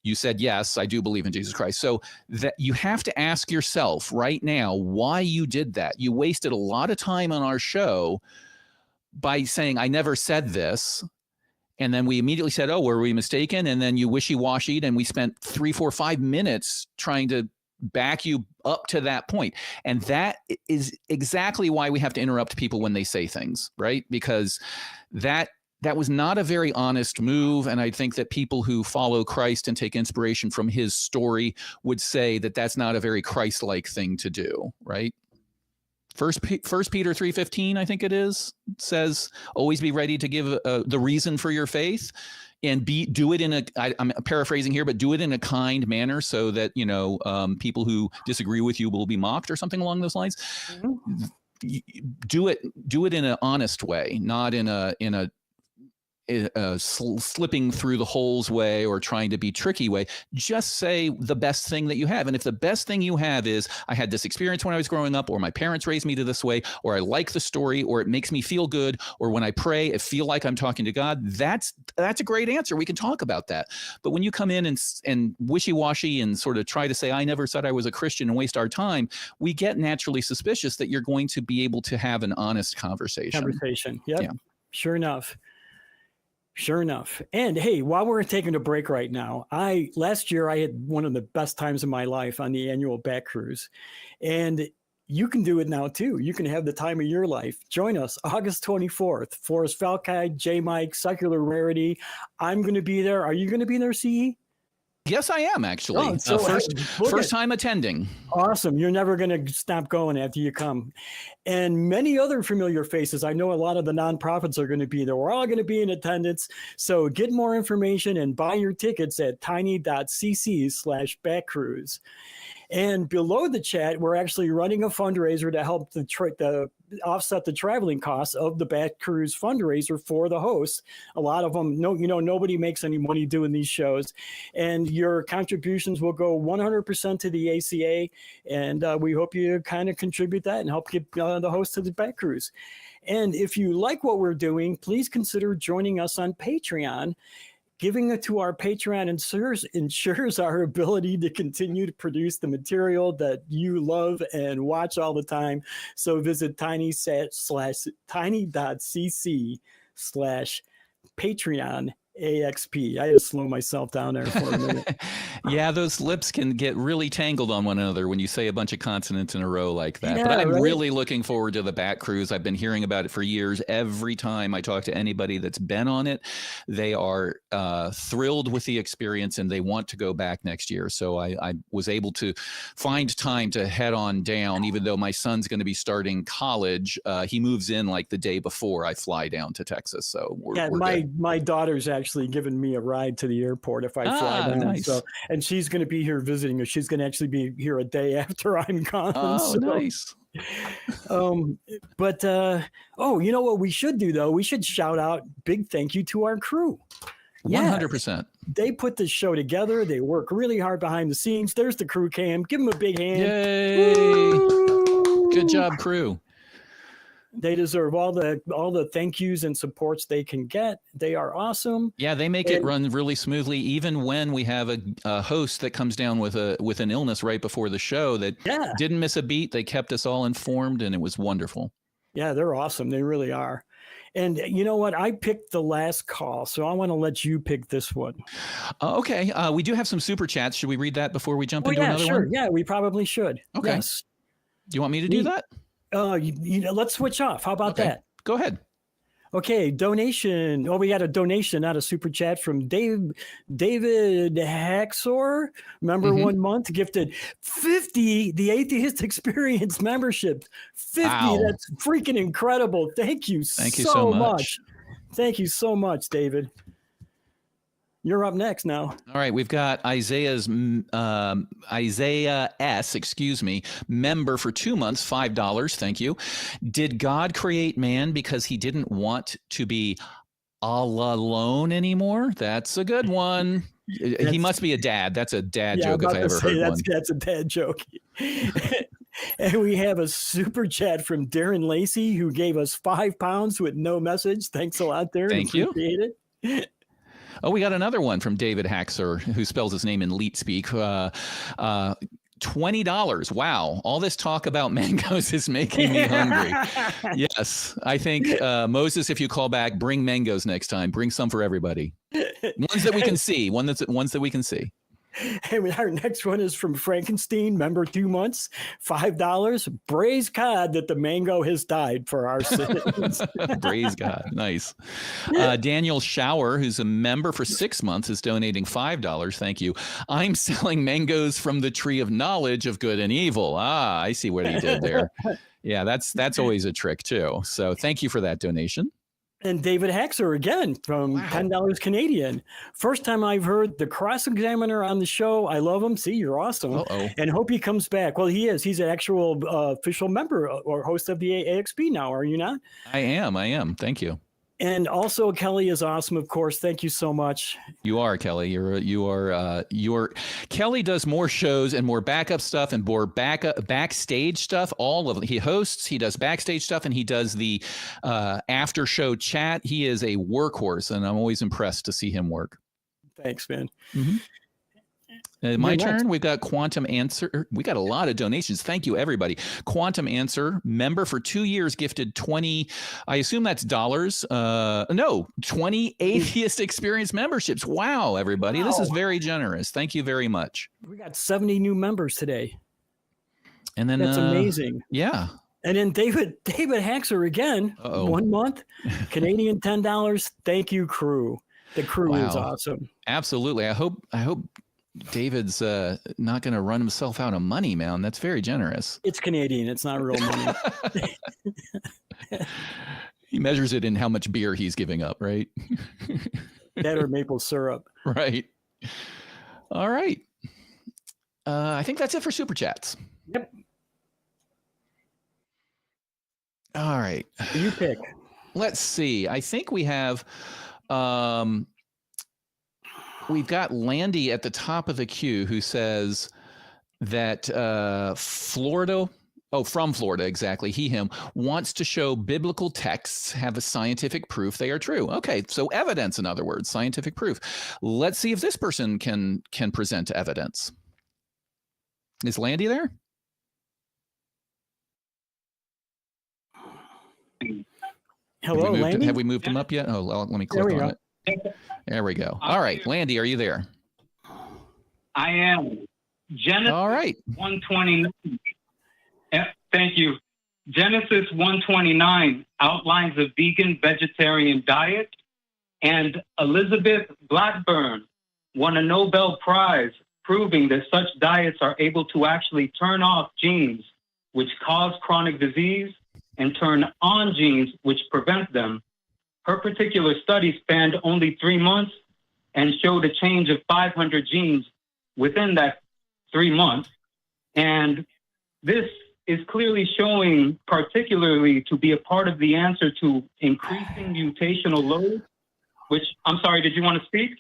you said, yes, I do believe in Jesus Christ. So that you have to ask yourself right now why you did that. You wasted a lot of time on our show by saying, I never said this, and then we immediately said, oh, were we mistaken? And then you wishy-washied, and we spent 3, 4, 5 minutes trying to back you up to that point. And that is exactly why we have to interrupt people when they say things, right? Because that was not a very honest move. And I think that people who follow Christ and take inspiration from his story would say that that's not a very Christ-like thing to do, right? First Peter 3:15, I think it is, says, always be ready to give the reason for your faith. And do it in I'm paraphrasing here, but do it in a kind manner so that, people who disagree with you will be mocked or something along those lines. Mm-hmm. Do it in an honest way, not in a slipping through the holes way or trying to be tricky way. Just say the best thing that you have. And if the best thing you have is, I had this experience when I was growing up, or my parents raised me to this way, or I like the story, or it makes me feel good, or when I pray, I feel like I'm talking to God, that's a great answer. We can talk about that. But when you come in and wishy-washy and sort of try to say, I never said I was a Christian, and waste our time, we get naturally suspicious that you're going to be able to have an honest conversation. Yep. Yeah. Sure enough. Sure enough. And hey, while we're taking a break right now, last year I had one of the best times of my life on the annual Bat Cruise. And you can do it now too. You can have the time of your life. Join us August 24th. Forrest Falkite, J. Mike, Secular Rarity. I'm going to be there. Are you going to be there, CE? Yes, I am actually. Oh, so first time attending. Awesome. You're never going to stop going after you come. And many other familiar faces. I know a lot of the nonprofits are going to be there. We're all going to be in attendance. So get more information and buy your tickets at tiny.cc/backcruise. And below the chat, we're actually running a fundraiser to help offset the traveling costs of the Bat Cruise fundraiser for the hosts. A lot of them, nobody makes any money doing these shows. And your contributions will go 100% to the ACA. And we hope you kind of contribute that and help get the host to the Bat Cruise. And if you like what we're doing, please consider joining us on Patreon. Giving it to our Patreon ensures our ability to continue to produce the material that you love and watch all the time. So visit tiny.cc/Patreon AXP. I had to slow myself down there for a minute. Yeah, those lips can get really tangled on one another when you say a bunch of consonants in a row like that. Yeah, but I'm right? really looking forward to the Bat Cruise. I've been hearing about it for years. Every time I talk to anybody that's been on it, they are thrilled with the experience and they want to go back next year. So I was able to find time to head on down, even though my son's going to be starting college. He moves in like the day before I fly down to Texas. So we're my daughter's actually given me a ride to the airport if I fly down. Nice. So, and she's going to be here visiting us. She's going to actually be here a day after I'm gone. Oh, so, nice. But you know what we should do though? We should shout out big thank you to our crew. 100%. They put this show together. They work really hard behind the scenes. There's the crew cam. Give them a big hand. Yay! Woo! Good job, crew. They deserve all the thank yous and supports they can get. They are awesome. Yeah, they make it run really smoothly, even when we have a host that comes down with an illness right before the show that didn't miss a beat. They kept us all informed, and it was wonderful. Yeah, they're awesome. They really are. And you know what? I picked the last call, so I want to let you pick this one. Okay. We do have some super chats. Should we read that before we jump into another one? Yeah, we probably should. Okay. Yes. Do you want me to do that? Let's switch off. How about that? Go ahead. Okay, donation. Oh, we got a donation, not a super chat from David Haxor. Remember 1 month gifted 50 the Atheist Experience membership. 50. Wow. That's freaking incredible. Thank you so much. Thank you so much, David. You're up next now. All right, we've got Isaiah S, member for 2 months, $5. Thank you. Did God create man because he didn't want to be all alone anymore? That's a good one. He must be a dad. That's a dad joke if I ever heard one. That's a dad joke. And we have a super chat from Darren Lacey, who gave us £5 with no message. Thanks a lot, Darren. Thank you. Appreciate it. Oh, we got another one from David Haxor, who spells his name in Leet speak. $20. Wow. All this talk about mangoes is making me hungry. Yes. I think, Moses, if you call back, bring mangoes next time. Bring some for everybody. Ones that we can see. Ones that we can see. And our next one is from Frankenstein, member 2 months, $5. Praise God that the mango has died for our sins. Praise God. Nice. Daniel Shower, who's a member for 6 months, is donating $5. Thank you. I'm selling mangoes from the tree of knowledge of good and evil. Ah, I see what he did there. Yeah, that's always a trick too. So thank you for that donation. And David Haxor again from $10 Canadian. First time I've heard the cross-examiner on the show. I love him. See, you're awesome. And hope he comes back. Well, he is. He's an actual official member or host of the AXP now. Are you not? I am. Thank you. And also Kelley is awesome, of course. Thank you so much. You are, Kelley. Kelley does more shows and more backup stuff and more backstage stuff. All of it. He hosts, he does backstage stuff, and he does the after show chat. He is a workhorse, and I'm always impressed to see him work. Thanks, man. Mm-hmm. My You're next. turn. We've got Quantum Answer. We got a lot of donations. Thank you, everybody. Quantum Answer member for 2 years gifted 20. I assume that's dollars. No, 20 Atheist Experience memberships. Wow, everybody. This is Wow. very generous. Thank you very much. We got 70 new members today. And then That's amazing. Yeah. And then David Haxer again, Uh-oh. 1 month, Canadian $10. Thank you, crew. The crew is Wow. awesome. Absolutely. I hope David's not going to run himself out of money, man. That's very generous. It's Canadian. It's not real money. He measures it in how much beer he's giving up, right? That or maple syrup. Right. All right. I think that's it for Super Chats. Yep. All right. You pick. Let's see. I think we have we've got Landy at the top of the queue who says that from Florida, exactly, him, wants to show biblical texts have a scientific proof they are true. Okay, so evidence, in other words, scientific proof. Let's see if this person can present evidence. Is Landy there? Hello, Landy? Have we moved him up yet? Oh, let me click on it. There we go. All right, Landy, are you there? I am. Genesis All right. 129. Thank you. Genesis 129 outlines a vegan vegetarian diet, and Elizabeth Blackburn won a Nobel Prize proving that such diets are able to actually turn off genes which cause chronic disease and turn on genes which prevent them. Her particular study spanned only 3 months and showed a change of 500 genes within that 3 months. And this is clearly showing particularly to be a part of the answer to increasing mutational load, which, I'm sorry, did you want to speak?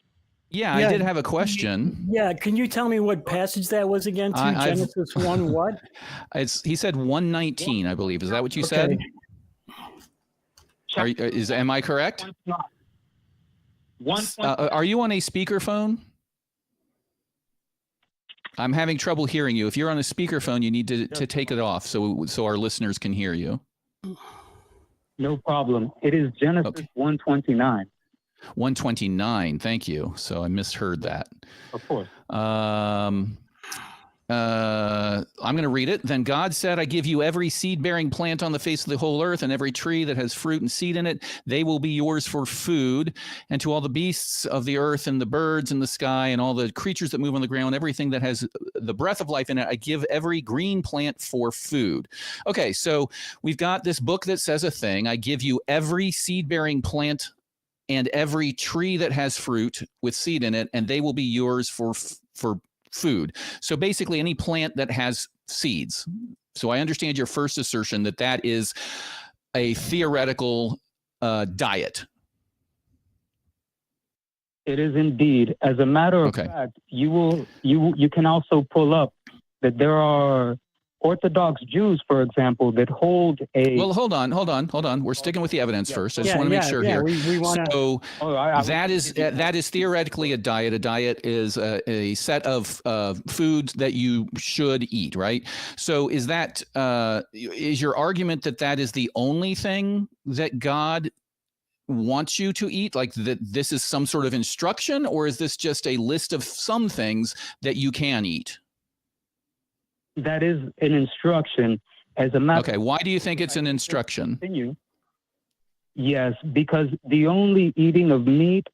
Yeah, I did have a question. Yeah, can you tell me what passage that was again? Genesis 1 what? He said 119, I believe. Is that what you said? Am I correct? Are you on a speakerphone? I'm having trouble hearing you. If you're on a speakerphone, you need to take it off so our listeners can hear you. No problem. It is Genesis 129. 129. Thank you. So I misheard that. Of course. I'm going to read it. Then God said, I give you every seed-bearing plant on the face of the whole earth and every tree that has fruit and seed in it. They will be yours for food. And to all the beasts of the earth and the birds in the sky and all the creatures that move on the ground, everything that has the breath of life in it, I give every green plant for food. Okay, so we've got this book that says a thing. I give you every seed-bearing plant and every tree that has fruit with seed in it, and they will be yours for food. So basically any plant that has seeds. So I understand your first assertion that is a theoretical diet. It is indeed. As a matter of fact, you can also pull up that there are Orthodox Jews, for example, that hold a... Well, hold on. We're sticking with the evidence first. I just want to make sure here. We want to... So that is theoretically a diet. A diet is a set of foods that you should eat, right? So is your argument that is the only thing that God wants you to eat? Like that this is some sort of instruction, or is this just a list of some things that you can eat? That is an instruction. As a matter. Okay, why do you think it's an instruction? Continue. Yes, because the only eating of meat,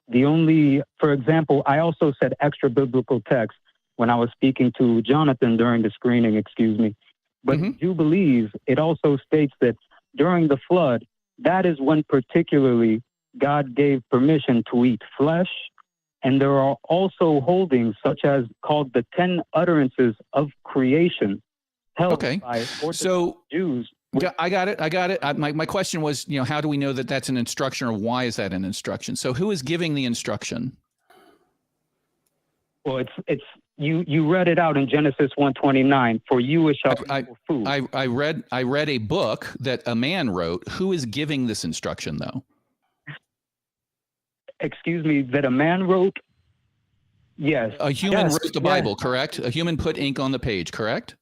for example, I also said extra biblical text when I was speaking to Jonathan during the screening, excuse me. But Jubilees, it also states that during the flood, that is when particularly God gave permission to eat flesh. And there are also holdings such as called the 10 utterances of creation held by Orthodox Jews. I got it. My question was, how do we know that that's an instruction, or why is that an instruction? So who is giving the instruction? Well, it's you read it out in Genesis 1:29. For you it shall be for food. I read a book that a man wrote. Who is giving this instruction, though? Excuse me, that a man wrote? Yes. A human Yes, wrote the yeah. Bible, correct? A human put ink on the page, correct?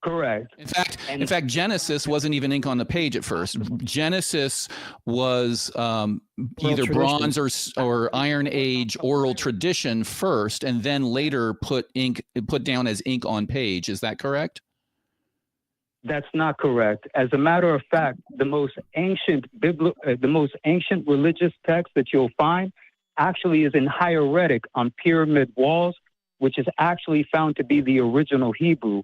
Correct. In fact, Genesis wasn't even ink on the page at first. Genesis was either tradition. bronze or Iron Age oral tradition first, and then later put down as ink on page. Is that correct? That's not correct. As a matter of fact, the most ancient religious text that you'll find actually is in hieratic on pyramid walls, which is actually found to be the original Hebrew.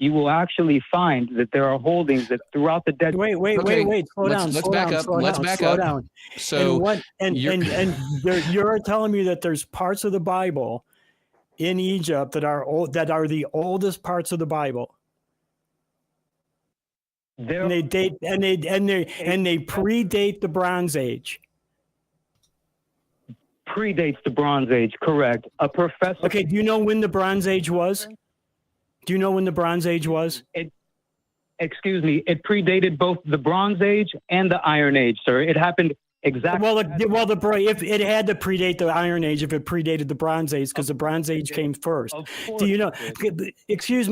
You will actually find that there are holdings that throughout the dead. Wait. Slow down. Let's back up. Let's back up. So you're telling me that there's parts of the Bible in Egypt that are the oldest parts of the Bible. And they predate the Bronze Age. Predates the Bronze Age, correct. A professor. Okay, do you know when the Bronze Age was? Do you know when the Bronze Age was? Excuse me, it predated both the Bronze Age and the Iron Age, sir. It happened exactly. If it had to predate the Iron Age, if it predated the Bronze Age, because the Bronze Age came first. Do you know? Excuse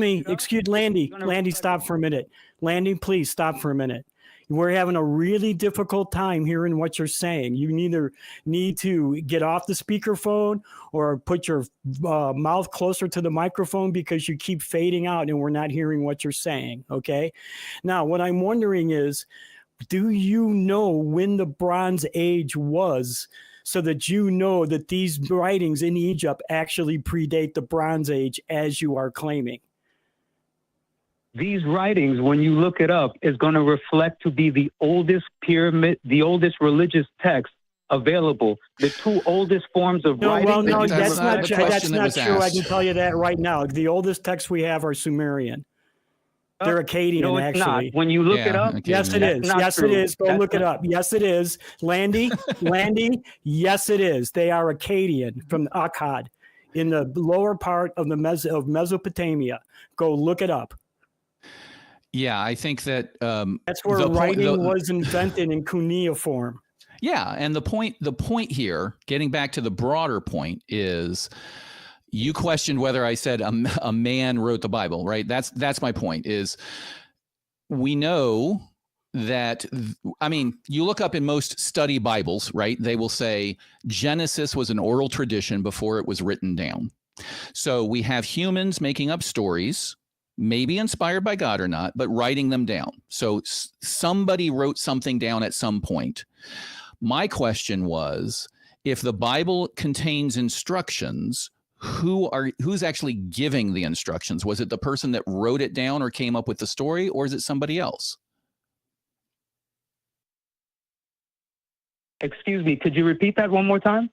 Landy. Landy, stop for a minute. Landy, please stop for a minute. We're having a really difficult time hearing what you're saying. You either need to get off the speakerphone or put your mouth closer to the microphone because you keep fading out and we're not hearing what you're saying. Okay. Now, what I'm wondering is, do you know when the Bronze Age was, so that you know that these writings in Egypt actually predate the Bronze Age as you are claiming? These writings, when you look it up, is going to reflect to be the oldest religious text available. The two oldest forms of writing. Well, no, that's not true. Asked. I can tell you that right now. The oldest texts we have are Sumerian. They're Akkadian, no, it's actually. Not. When you look it up, yes, it is. Yes, it is. Go look it up. Yes, it is. Landy, yes, it is. They are Akkadian from Akkad in the lower part of of Mesopotamia. Go look it up. Yeah, I think that that's where writing was invented in cuneiform. Yeah, and the point here, getting back to the broader point, is you questioned whether I said a man wrote the Bible, right? That's my point. Is we know that, I mean, you look up in most study Bibles, right? They will say Genesis was an oral tradition before it was written down. So we have humans making up stories, maybe inspired by God or not, but writing them down. So somebody wrote something down at some point. My question was, if the Bible contains instructions, who's actually giving the instructions? Was it the person that wrote it down or came up with the story, or is it somebody else? Excuse me, could you repeat that one more time?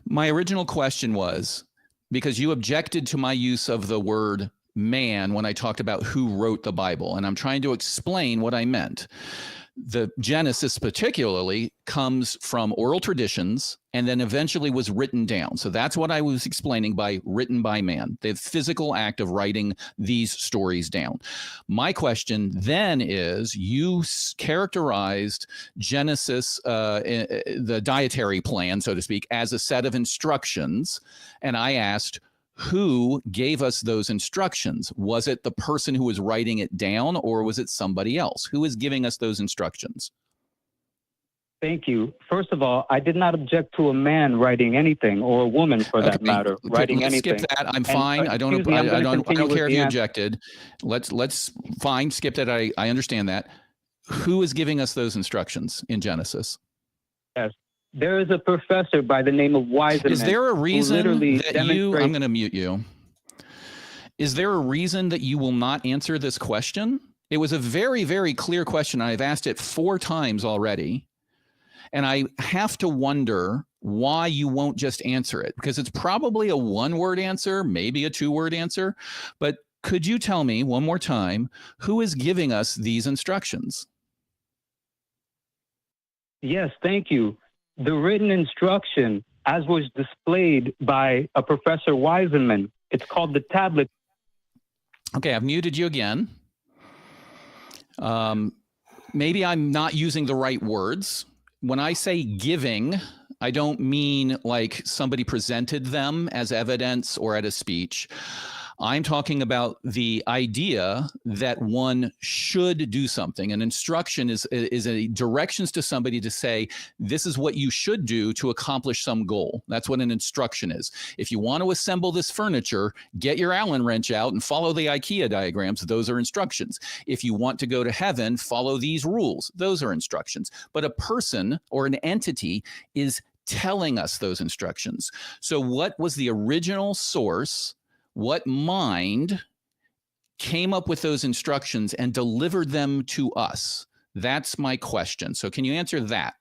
My original question was, because you objected to my use of the word man when I talked about who wrote the Bible, and I'm trying to explain what I meant. The Genesis particularly comes from oral traditions and then eventually was written down. So that's what I was explaining by written by man, the physical act of writing these stories down. My question then is, you characterized Genesis, the dietary plan, so to speak, as a set of instructions. And I asked, who gave us those instructions? Was it the person who was writing it down, or was it somebody else? Who is giving us those instructions? Thank you. First of all, I did not object to a man writing anything, or a woman for that matter, writing anything. Skip that. I'm fine. I don't care if you objected. Let's fine. Skip that. I understand that. Who is giving us those instructions in Genesis? Yes. There is a professor by the name of Wiseman. Is there a reason that you, I'm going to mute you. Is there a reason that you will not answer this question? It was a very, very clear question. I've asked it 4 times already. And I have to wonder why you won't just answer it, because it's probably a 1-word answer, maybe a 2-word answer. But could you tell me one more time, who is giving us these instructions? Yes, thank you. The written instruction, as was displayed by a Professor Wiseman, it's called the tablet. Okay, I've muted you again. Maybe I'm not using the right words. When I say giving, I don't mean like somebody presented them as evidence or at a speech. I'm talking about the idea that one should do something. An instruction is a directions to somebody to say, this is what you should do to accomplish some goal. That's what an instruction is. If you want to assemble this furniture, get your Allen wrench out and follow the IKEA diagrams. Those are instructions. If you want to go to heaven, follow these rules. Those are instructions. But a person or an entity is telling us those instructions. So what was the original source? What mind came up with those instructions and delivered them to us? That's my question. So can you answer that?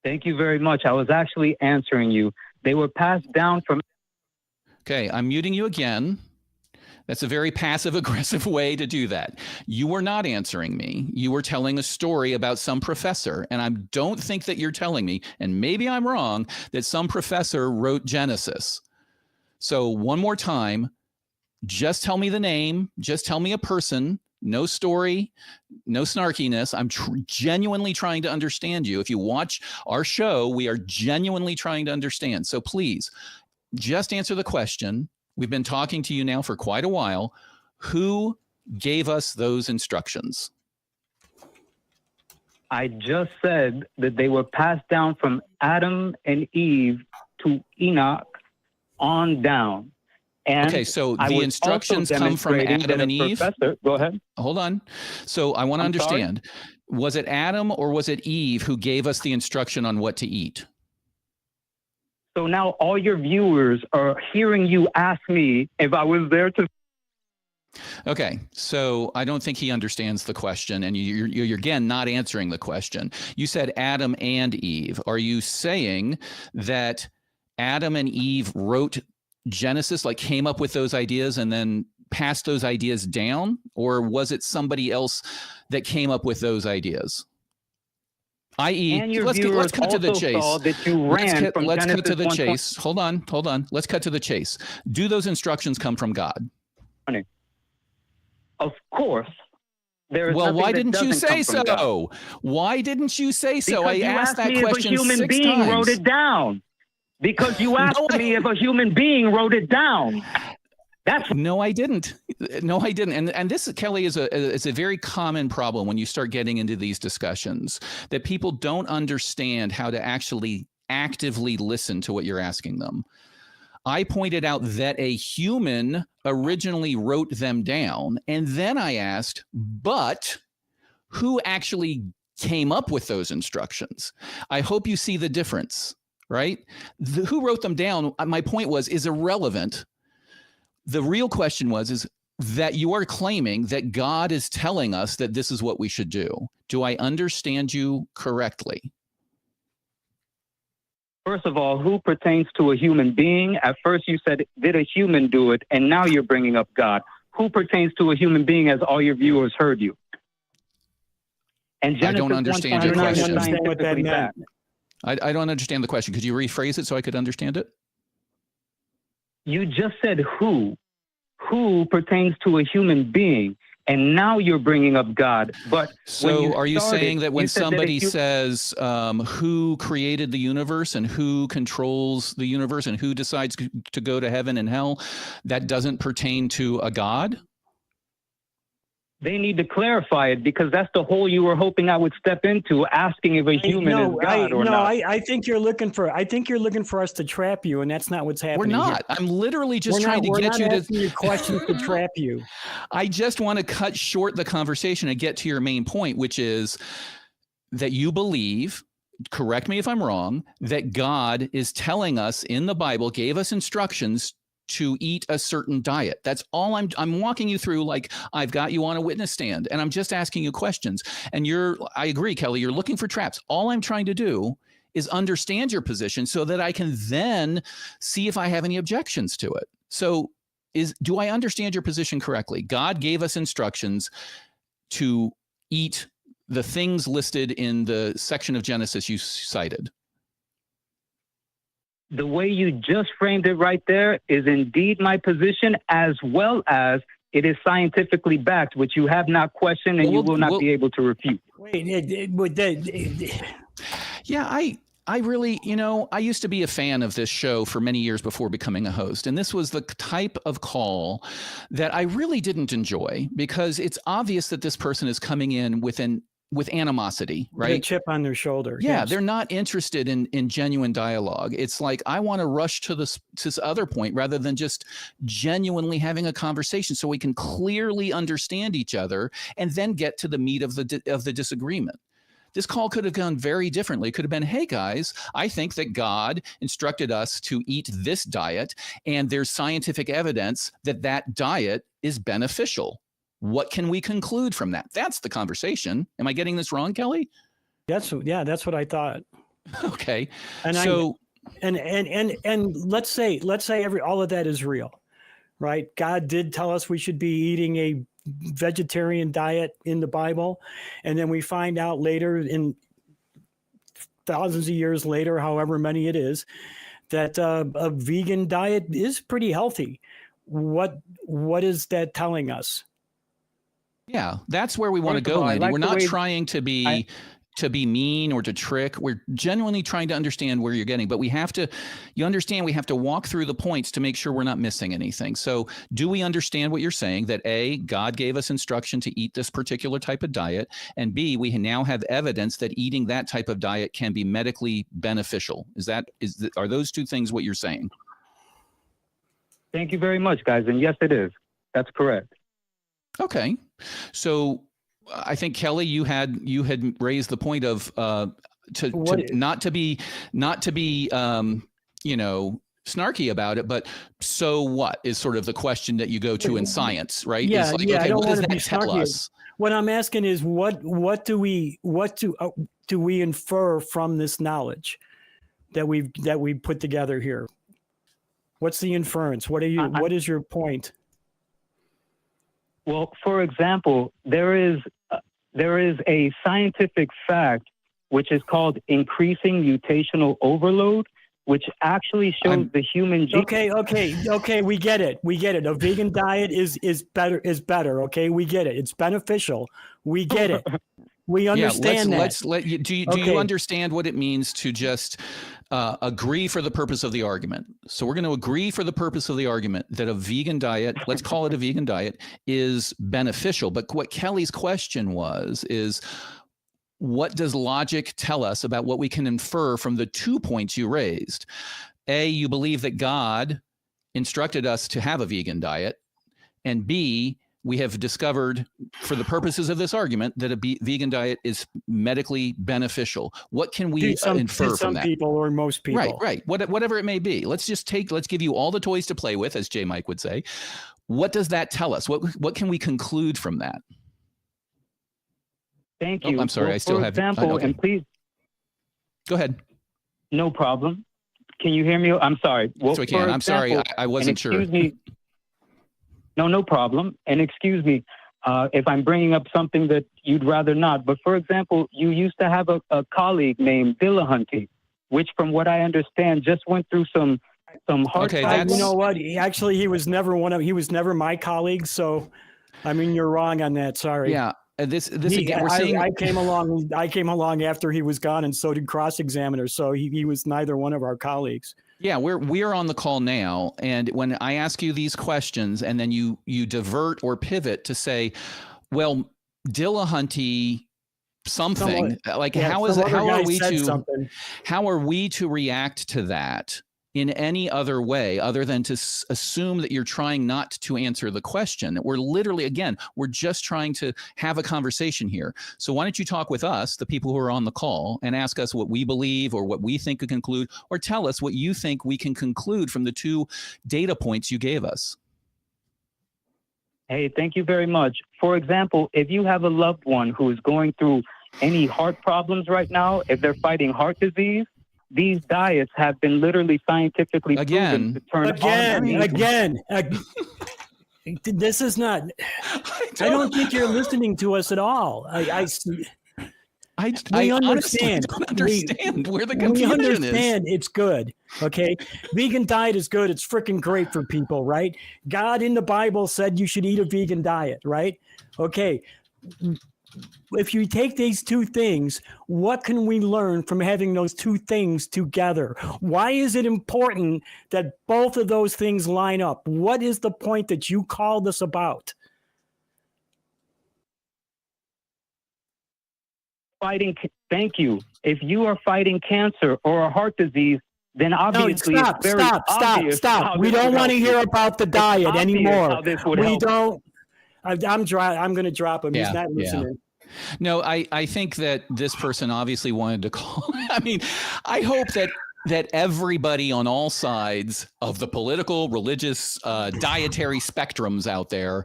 Thank you very much. I was actually answering you. They were passed down from... Okay, I'm muting you again. That's a very passive-aggressive way to do that. You were not answering me. You were telling a story about some professor, and I don't think that you're telling me, and maybe I'm wrong, that some professor wrote Genesis. So one more time, just tell me the name, just tell me a person, no story, no snarkiness. I'm genuinely trying to understand you. If you watch our show, we are genuinely trying to understand. So please, just answer the question. We've been talking to you now for quite a while. Who gave us those instructions? I just said that they were passed down from Adam and Eve to Enoch on down. And okay, so the instructions come from Adam and Eve? Go ahead. Hold on. So I want to understand, was it Adam or was it Eve who gave us the instruction on what to eat? So now all your viewers are hearing you ask me if I was there to... Okay, so I don't think he understands the question, and you're again not answering the question. You said Adam and Eve. Are you saying that Adam and Eve wrote Genesis, like came up with those ideas and then passed those ideas down? Or was it somebody else that came up with those ideas? I.e., let's cut to the chase. Let's cut to the chase. Hold on. Let's cut to the chase. Do those instructions come from God? Of course. Well, why didn't you say so? Why didn't you say so? I asked that question 6 times. Because you asked me if a human being wrote it down. Because you asked me if a human being wrote it down. No, I didn't. No, I didn't. And this, Kelley, is a very common problem when you start getting into these discussions, that people don't understand how to actually actively listen to what you're asking them. I pointed out that a human originally wrote them down, and then I asked, but who actually came up with those instructions? I hope you see the difference. Right? Who wrote them down, my point was, is irrelevant. The real question is that you are claiming that God is telling us that this is what we should do. Do I understand you correctly? First of all, who pertains to a human being? At first you said, did a human do it? And now you're bringing up God. Who pertains to a human being, as all your viewers heard you? And Genesis, I don't understand your question. I don't understand the question. Could you rephrase it so I could understand it? You just said who pertains to a human being, and now you're bringing up God. But so are you saying that when somebody says who created the universe and who controls the universe and who decides to go to heaven and hell, that doesn't pertain to a God? They need to clarify it, because that's the hole you were hoping I would step into, asking if a human is God or not. I think you're looking for us to trap you, and that's not what's happening. We're not. Here. I'm literally just trying to get you to your questions to trap you. I just want to cut short the conversation and get to your main point, which is that you believe, correct me if I'm wrong, that God is telling us in the Bible, gave us instructions to eat a certain diet. That's all I'm walking you through, like I've got you on a witness stand, and I'm just asking you questions. And I agree, Kelley, you're looking for traps. All I'm trying to do is understand your position so that I can then see if I have any objections to it. So do I understand your position correctly? God gave us instructions to eat the things listed in the section of Genesis you cited. The way you just framed it right there is indeed my position, as well as it is scientifically backed, which you have not questioned and you will not be able to refute. Wait, yeah, I really, I used to be a fan of this show for many years before becoming a host. And this was the type of call that I really didn't enjoy, because it's obvious that this person is coming in with animosity, right? A chip on their shoulder. Yeah, yes. they're not interested in genuine dialogue. It's like, I want to rush to this other point rather than just genuinely having a conversation so we can clearly understand each other and then get to the meat of the disagreement. This call could have gone very differently. It could have been, hey guys, I think that God instructed us to eat this diet, and there's scientific evidence that that diet is beneficial. What can we conclude from that? That's the conversation. Am I getting this wrong, Kelley? That's what I thought. Okay. And so and let's say all of that is real, right? God did tell us we should be eating a vegetarian diet in the Bible, and then we find out later, in thousands of years later, however many it is, that a vegan diet is pretty healthy. What is that telling us? Yeah, that's where we want to First of go, all, I Landy. like We're the not way- trying to be mean or to trick. We're genuinely trying to understand where you're getting, but we have to walk through the points to make sure we're not missing anything. So do we understand what you're saying, that A, God gave us instruction to eat this particular type of diet, and B, we now have evidence that eating that type of diet can be medically beneficial? Are those two things what you're saying? Thank you very much, guys. And yes, it is. That's correct. Okay. So I think, Kelley, you had raised the point of not to be snarky about it, but so what is sort of the question that you go to in science, right? Yeah, It's like, yeah. okay, I don't what does want to be that tell snarky. us? What I'm asking is, what do we infer from this knowledge that we put together here? What's the inference? What is your point? Well, for example, there is a scientific fact which is called increasing mutational overload, which actually shows the human gene. Okay. We get it. A vegan diet is better. Okay, we get it. It's beneficial. We get it. We understand that. Do you understand what it means to just agree for the purpose of the argument? So we're going to agree for the purpose of the argument that a vegan diet, let's call it a vegan diet, is beneficial. But what Kelley's question is, what does logic tell us about what we can infer from the 2 points you raised? A, you believe that God instructed us to have a vegan diet, and B, we have discovered, for the purposes of this argument, that a vegan diet is medically beneficial. What can we infer from that? Some people or most people. Right. Whatever it may be. Let's give you all the toys to play with, as J. Mike would say. What does that tell us? What can we conclude from that? Thank you. I'm sorry. Well, I still have example, okay. And please. Go ahead. No problem. Can you hear me? I'm sorry. Well, so I can. I'm sorry. I wasn't sure. Excuse me. No problem. And excuse me if I'm bringing up something that you'd rather not. But for example, you used to have a colleague named Dillahunty, which, from what I understand, just went through some hard times. You know what? He was never my colleague. So, I mean, you're wrong on that. Sorry. Yeah. Again, we're seeing. I came along after he was gone, and so did Cross Examiner. So he was neither one of our colleagues. Yeah, we're on the call now, and when I ask you these questions, and then you divert or pivot to say, "Well, Dillahunty something," like how are we to react to that in any other way other than to assume that you're trying not to answer the question? We're literally, again, we're just trying to have a conversation here. So why don't you talk with us, the people who are on the call, and ask us what we believe or what we think could conclude, or tell us what you think we can conclude from the 2 data points you gave us. Hey, thank you very much. For example, if you have a loved one who is going through any heart problems right now, if they're fighting heart disease, these diets have been literally scientifically proven to turn again. This is not. I don't think you're listening to us at all. I honestly don't understand where the confusion is. We understand it's good. Okay, vegan diet is good. It's freaking great for people, right? God in the Bible said you should eat a vegan diet, right? Okay. if you take these two things, what can we learn from having those two things together? Why is it important that both of those things line up? What is the point that you called us about? Thank you. If you are fighting cancer or a heart disease, then obviously stop. We don't want to hear about the diet anymore. We don't. I'm going to drop him. He's not listening. No, I think that this person obviously wanted to call. I mean, I hope that everybody on all sides of the political, religious, dietary spectrums out there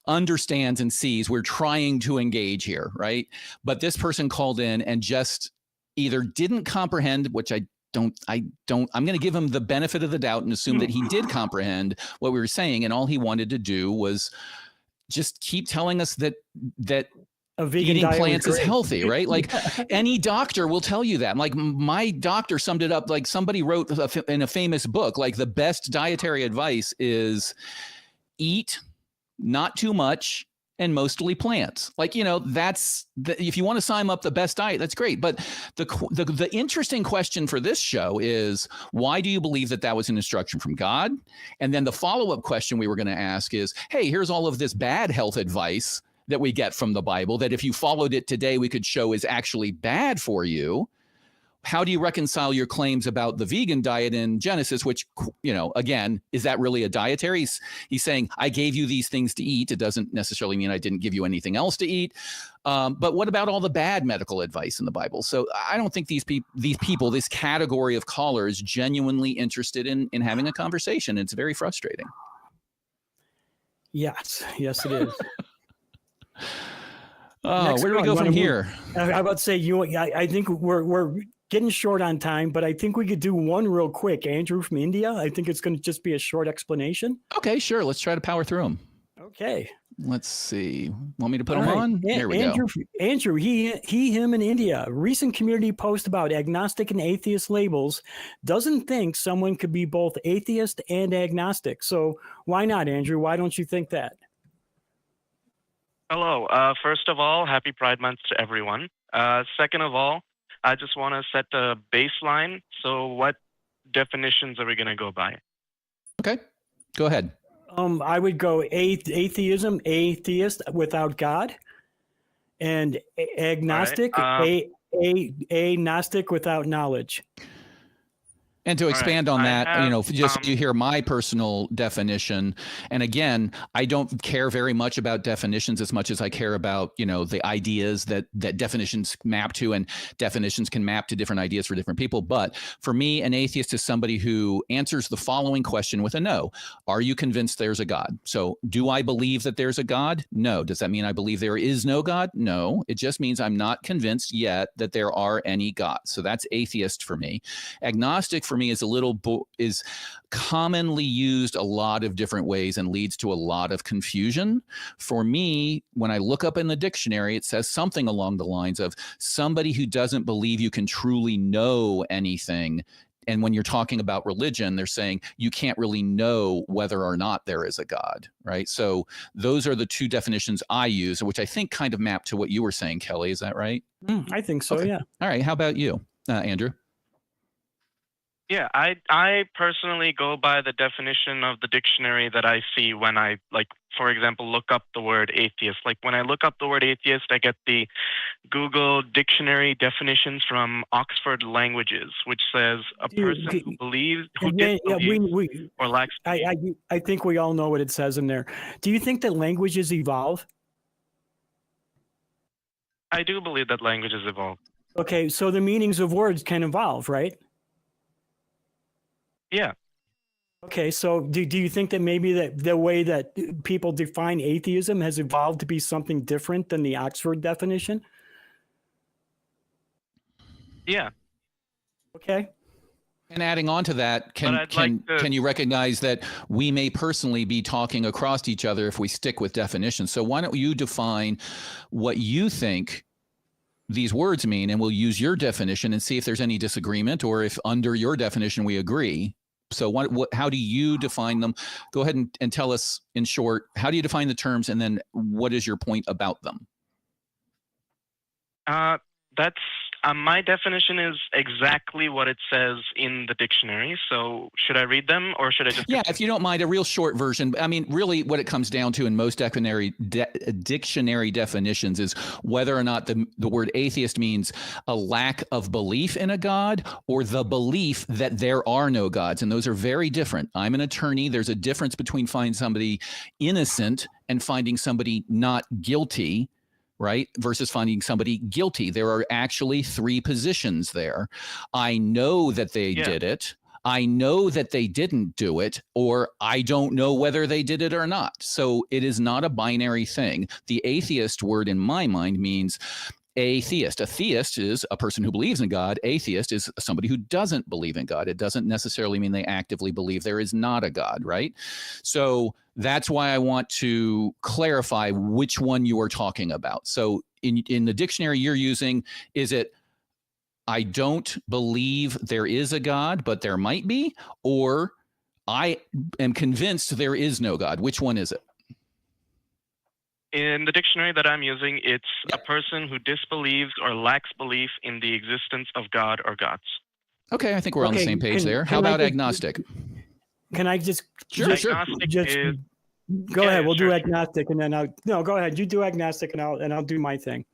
understands and sees we're trying to engage here, right? But this person called in and just either didn't comprehend, which I'm going to give him the benefit of the doubt and assume that he did comprehend what we were saying. And all he wanted to do was just keep telling us that eating plants is healthy, right? Like any doctor will tell you that. Like my doctor summed it up. Like somebody wrote in a famous book, like the best dietary advice is eat not too much and mostly plants. Like, that's if you want to sign up the best diet, that's great. But the interesting question for this show is, why do you believe that was an instruction from God? And then the follow-up question we were going to ask is, hey, here's all of this bad health advice that we get from the Bible that if you followed it today, we could show is actually bad for you. How do you reconcile your claims about the vegan diet in Genesis, which, again, is that really a dietary? He's saying, I gave you these things to eat. It doesn't necessarily mean I didn't give you anything else to eat. But what about all the bad medical advice in the Bible? So I don't think these people, this category of callers, genuinely interested in having a conversation. It's very frustrating. Yes, it is. Where do we go from here? I about to say, I think we're getting short on time, but I think we could do one real quick. Andrew from India. I think it's going to just be a short explanation. Okay, sure. Let's try to power through them. Okay. Let's see. Want me to put them on? There we go. Andrew, him in India. Recent community post about agnostic and atheist labels. Doesn't think someone could be both atheist and agnostic. So why not, Andrew? Why don't you think that? Hello. First of all, happy Pride Month to everyone. Second of all, I just want to set the baseline. So what definitions are we going to go by? Okay, go ahead. I would go atheism, atheist without God, and agnostic, right. agnostic without knowledge. And to expand on that, so you hear my personal definition. And again, I don't care very much about definitions as much as I care about, the ideas that definitions map to, and definitions can map to different ideas for different people. But for me, an atheist is somebody who answers the following question with a no. Are you convinced there's a God? So do I believe that there's a God? No. Does that mean I believe there is no God? No. It just means I'm not convinced yet that there are any gods. So that's atheist for me. Agnostic for me is is commonly used a lot of different ways and leads to a lot of confusion. For me, when I look up in the dictionary, it says something along the lines of somebody who doesn't believe you can truly know anything. And when you're talking about religion, they're saying you can't really know whether or not there is a God, right? So those are the two definitions I use, which I think kind of map to what you were saying, Kelley. Is that right? I think so, okay. Yeah. All right. How about you, Andrew? Yeah, I personally go by the definition of the dictionary that I see when I, for example, look up the word atheist. Like when I look up the word atheist, I get the Google dictionary definitions from Oxford Languages, which says a person who believes, or lacks. I think we all know what it says in there. Do you think that languages evolve? I do believe that languages evolve. Okay, so the meanings of words can evolve, right? Yeah. Okay, so do you think that maybe that the way that people define atheism has evolved to be something different than the Oxford definition? Yeah. Okay. And adding on to that, can you recognize that we may personally be talking across each other if we stick with definitions? So why don't you define what you think these words mean, and we'll use your definition and see if there's any disagreement, or if under your definition we agree. So how do you define them? Go ahead and tell us in short, how do you define the terms, and then what is your point about them? That's my definition is exactly what it says in the dictionary. So should I read them or should I just? Yeah, if you don't mind, a real short version. I mean, really, what it comes down to in most dictionary definitions is whether or not the word atheist means a lack of belief in a god or the belief that there are no gods, and those are very different. I'm an attorney. There's a difference between finding somebody innocent and finding somebody not guilty, right? Versus finding somebody guilty. There are actually three positions there. I know that they did it. I know that they didn't do it, or I don't know whether they did it or not. So it is not a binary thing. The atheist word in my mind means atheist. A theist is a person who believes in God. Atheist is somebody who doesn't believe in God. It doesn't necessarily mean they actively believe there is not a God, right? So that's why I want to clarify which one you are talking about. So in the dictionary you're using, is it I don't believe there is a God, but there might be, or I am convinced there is no God? Which one is it? In the dictionary that I'm using, it's a person who disbelieves or lacks belief in the existence of God or gods. Okay, I think we're on the same page there. How about agnostic? Can I just Sure. Agnostic go ahead? We'll do agnostic, and then go ahead. You do agnostic, and I'll do my thing.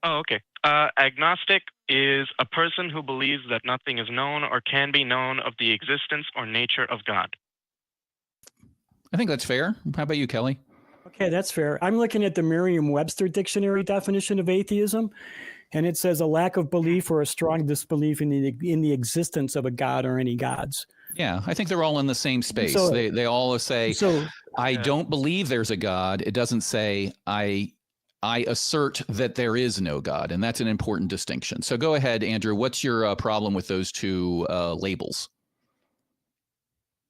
Oh, okay. Agnostic is a person who believes that nothing is known or can be known of the existence or nature of God. I think that's fair. How about you, Kelley? Okay, that's fair. I'm looking at the Merriam-Webster dictionary definition of atheism, and it says a lack of belief or a strong disbelief in the existence of a god or any gods. Yeah, I think they're all in the same space. So, they all say, I don't believe there's a God. It doesn't say I assert that there is no God, and that's an important distinction. So go ahead, Andrew. What's your problem with those two labels?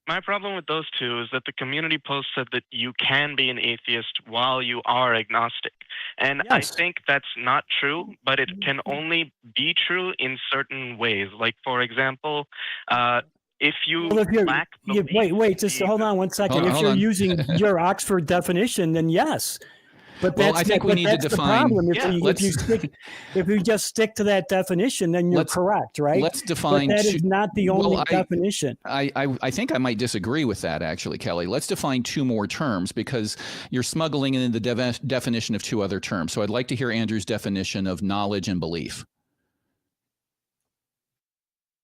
My problem with those two is that the community post said that you can be an atheist while you are agnostic. And I think that's not true, but it can only be true in certain ways. Like, for example, if you lack belief... Wait, just hold on one second. If you're using your Oxford definition, then yes. But that's, I think we need to define. The problem. If you just stick to that definition, then you're correct, right? Let's define. But that is not the only definition. I think I might disagree with that, actually, Kelley. Let's define two more terms because you're smuggling in the definition of two other terms. So I'd like to hear Andrew's definition of knowledge and belief.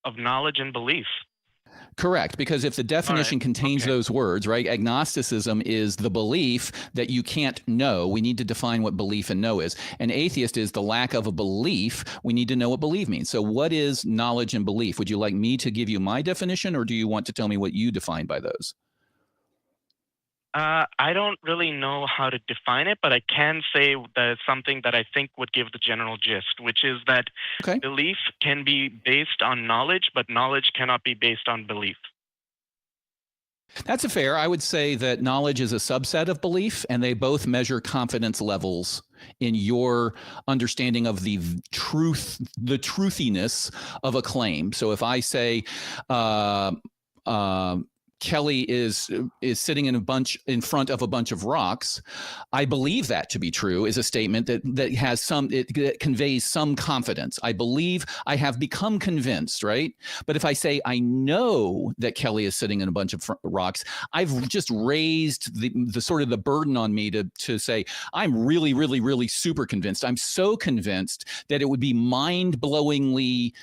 Of knowledge and belief. Correct, because if the definition contains those words, right, agnosticism is the belief that you can't know. We need to define what belief and know is. And atheist is the lack of a belief. We need to know what belief means. So what is knowledge and belief? Would you like me to give you my definition, or do you want to tell me what you define by those? I don't really know how to define it, but I can say that it's something that I think would give the general gist, which is that belief can be based on knowledge, but knowledge cannot be based on belief. That's fair. I would say that knowledge is a subset of belief, and they both measure confidence levels in your understanding of the truthiness of a claim. So if I say, Kelley is sitting in front of a bunch of rocks, I believe that to be true is a statement that has that conveys some confidence. I believe I have become convinced, right? But if I say I know that Kelley is sitting in a bunch of rocks, I've just raised the sort of the burden on me to say I'm really, really, really super convinced. I'm so convinced that it would be mind-blowingly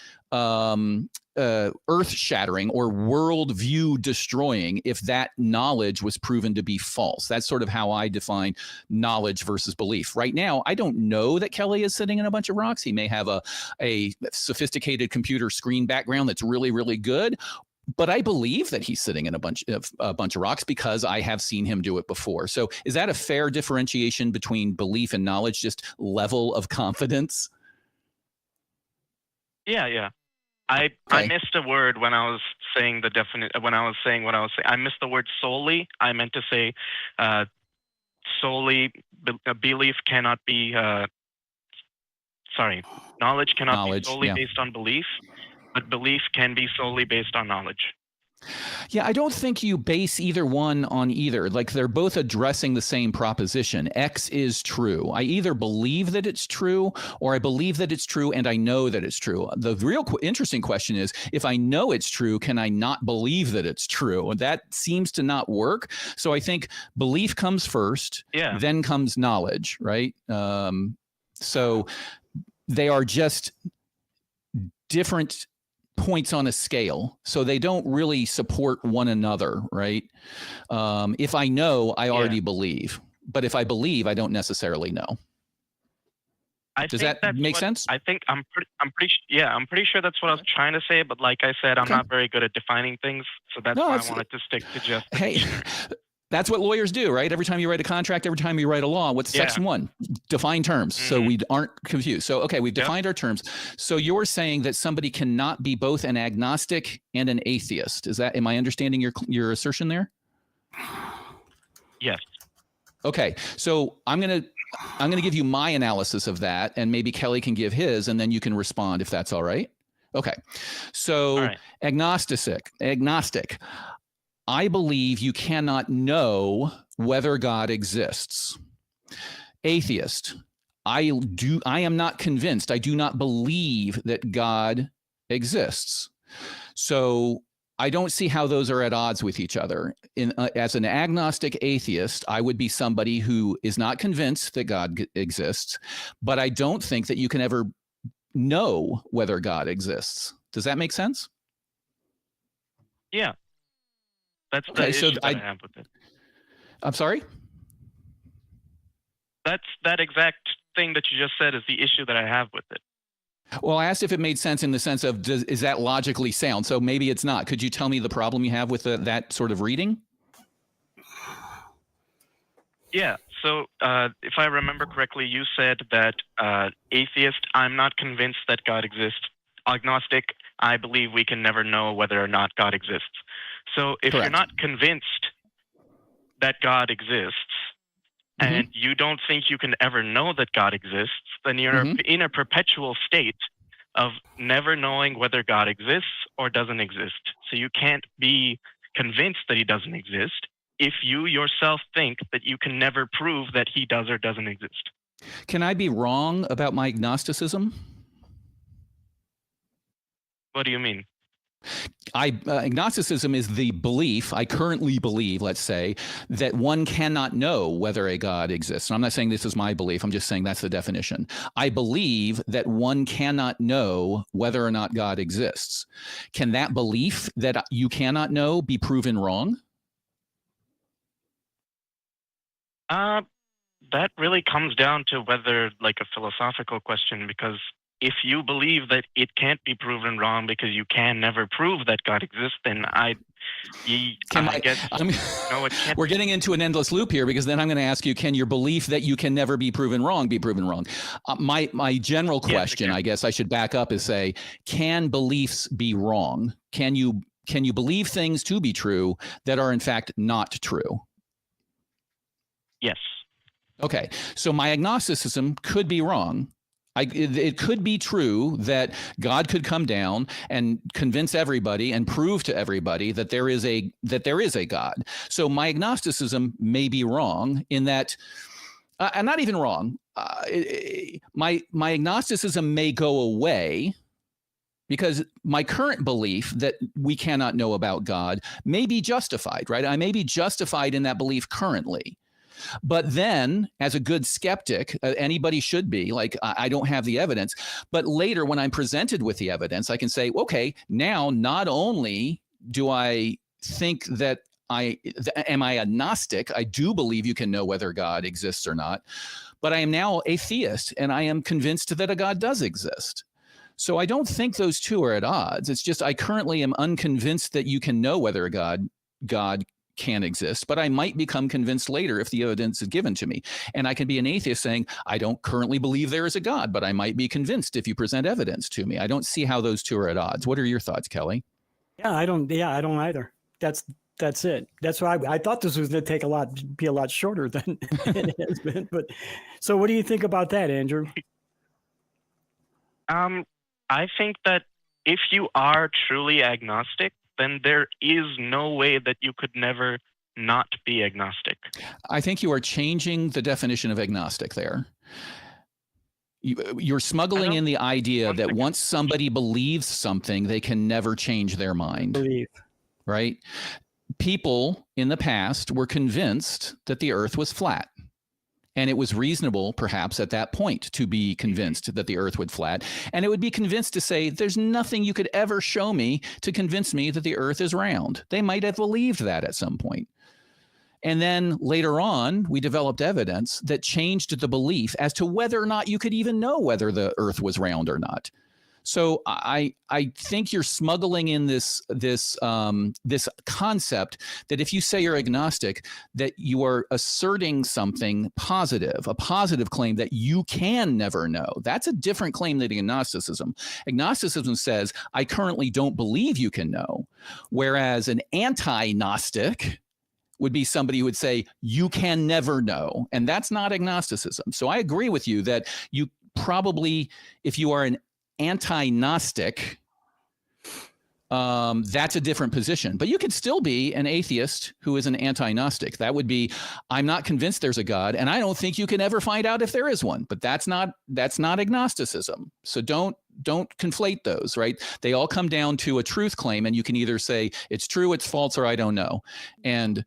earth-shattering or worldview destroying if that knowledge was proven to be false. That's sort of how I define knowledge versus belief. Right now, I don't know that Kelley is sitting in a bunch of rocks. He may have a sophisticated computer screen background that's really, really good, but I believe that he's sitting in a bunch of rocks because I have seen him do it before. So is that a fair differentiation between belief and knowledge, just level of confidence? Yeah. I missed a word when I was saying when I was saying what I was saying. I missed the word solely. I meant to say solely. Belief cannot be. Knowledge cannot be solely based on belief, but belief can be solely based on knowledge. Yeah, I don't think you base either one on either. Like they're both addressing the same proposition. X is true. I either believe that it's true or I believe that it's true and I know that it's true. The real interesting question is, if I know it's true, can I not believe that it's true? And that seems to not work. So I think belief comes first, then comes knowledge, right? So they are just different points on a scale, so they don't really support one another, right? If I know, I already believe, but if I believe, I don't necessarily know. Does that make sense? I think I'm pretty sure that's what I was trying to say. But like I said, I'm not very good at defining things, so that's why I wanted to stick to just. Hey, that's what lawyers do, right? Every time you write a contract, every time you write a law, what's section 1? Define terms, so we aren't confused. So, okay, we've defined our terms. So you're saying that somebody cannot be both an agnostic and an atheist. Is that, am I understanding your assertion there? Yes. Okay, so I'm gonna give you my analysis of that, and maybe Kelley can give his, and then you can respond if that's all right. Okay, so agnostic. I believe you cannot know whether God exists. Atheist. I am not convinced. I do not believe that God exists. So I don't see how those are at odds with each other. As an agnostic atheist, I would be somebody who is not convinced that God exists, but I don't think that you can ever know whether God exists. Does that make sense? Yeah. That's the issue that I have with it. I'm sorry? That exact thing that you just said is the issue that I have with it. Well, I asked if it made sense in the sense of, is that logically sound? So maybe it's not. Could you tell me the problem you have with that sort of reading? Yeah. So if I remember correctly, you said that atheist, I'm not convinced that God exists. Agnostic, I believe we can never know whether or not God exists. So if you're not convinced that God exists, and you don't think you can ever know that God exists, then you're in a perpetual state of never knowing whether God exists or doesn't exist. So you can't be convinced that he doesn't exist if you yourself think that you can never prove that he does or doesn't exist. Can I be wrong about my agnosticism? What do you mean? Agnosticism is the belief, I currently believe, let's say, that one cannot know whether a God exists. And I'm not saying this is my belief, I'm just saying that's the definition. I believe that one cannot know whether or not God exists. Can that belief that you cannot know be proven wrong? That really comes down to whether, like, a philosophical question, because if you believe that it can't be proven wrong because you can never prove that God exists, then I guess no, it can't. We're getting into an endless loop here, because then I'm going to ask you, can your belief that you can never be proven wrong be proven wrong? My general question, I guess I should back up, is say, can beliefs be wrong? Can you believe things to be true that are in fact not true? Yes. Okay, so my agnosticism could be wrong. It could be true that God could come down and convince everybody and prove to everybody that there is a God. So my agnosticism may be wrong in that, and not even wrong. My agnosticism may go away because my current belief that we cannot know about God may be justified, right? I may be justified in that belief currently. But then, as a good skeptic, anybody should be, like, I don't have the evidence. But later, when I'm presented with the evidence, I can say, okay, now not only do I think that am I agnostic, I do believe you can know whether God exists or not, but I am now a theist, and I am convinced that a God does exist. So I don't think those two are at odds. It's just I currently am unconvinced that you can know whether God can exist, but I might become convinced later if the evidence is given to me. And I can be an atheist saying, I don't currently believe there is a God, but I might be convinced if you present evidence to me. I don't see how those two are at odds. What are your thoughts, Kelley? Yeah, I don't either. That's it. That's why I thought this was going to be a lot shorter than it has been. But so what do you think about that, Andrew? I think that if you are truly agnostic, then there is no way that you could never not be agnostic. I think you are changing the definition of agnostic there. You're smuggling in the idea that once somebody believes something, they can never change their mind. Believe. Right? People in the past were convinced that the earth was flat. And it was reasonable, perhaps, at that point to be convinced that the earth would flat. And it would be convinced to say, there's nothing you could ever show me to convince me that the earth is round. They might have believed that at some point. And then later on, we developed evidence that changed the belief as to whether or not you could even know whether the earth was round or not. So I think you're smuggling in this concept that if you say you're agnostic, that you are asserting something positive, a positive claim that you can never know. That's a different claim than agnosticism. Agnosticism says, I currently don't believe you can know, whereas an anti-Gnostic would be somebody who would say, you can never know. And that's not agnosticism. So I agree with you that you probably, if you are an anti-Gnostic, that's a different position. But you could still be an atheist who is an anti-Gnostic. That would be, I'm not convinced there's a God, and I don't think you can ever find out if there is one. But that's not agnosticism. So don't conflate those, right? They all come down to a truth claim, and you can either say it's true, it's false, or I don't know. And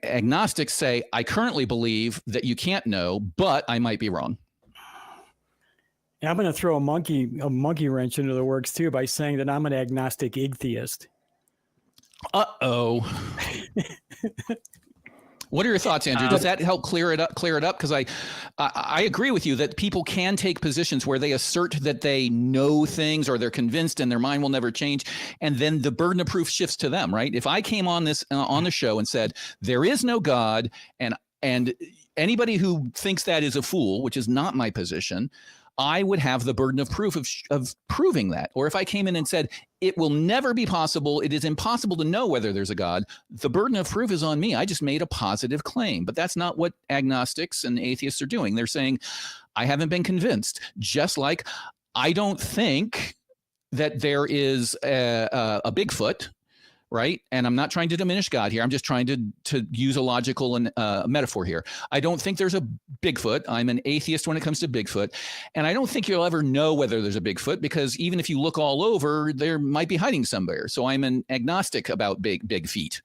agnostics say, I currently believe that you can't know, but I might be wrong. I'm going to throw a monkey wrench into the works too by saying that I'm an agnostic atheist. Uh-oh. What are your thoughts, Andrew? Does that help clear it up? Because I agree with you that people can take positions where they assert that they know things or they're convinced and their mind will never change, and then the burden of proof shifts to them, right? If I came on this on the show and said there is no God, and anybody who thinks that is a fool, which is not my position, I would have the burden of proof of proving that. Or if I came in and said, it will never be possible, it is impossible to know whether there's a God, the burden of proof is on me. I just made a positive claim. But that's not what agnostics and atheists are doing. They're saying, I haven't been convinced. Just like I don't think that there is a Bigfoot, right? And I'm not trying to diminish God here. I'm just trying to use a logical and metaphor here. I don't think there's a Bigfoot. I'm an atheist when it comes to Bigfoot. And I don't think you'll ever know whether there's a Bigfoot, because even if you look all over, there might be hiding somewhere. So I'm an agnostic about big feet.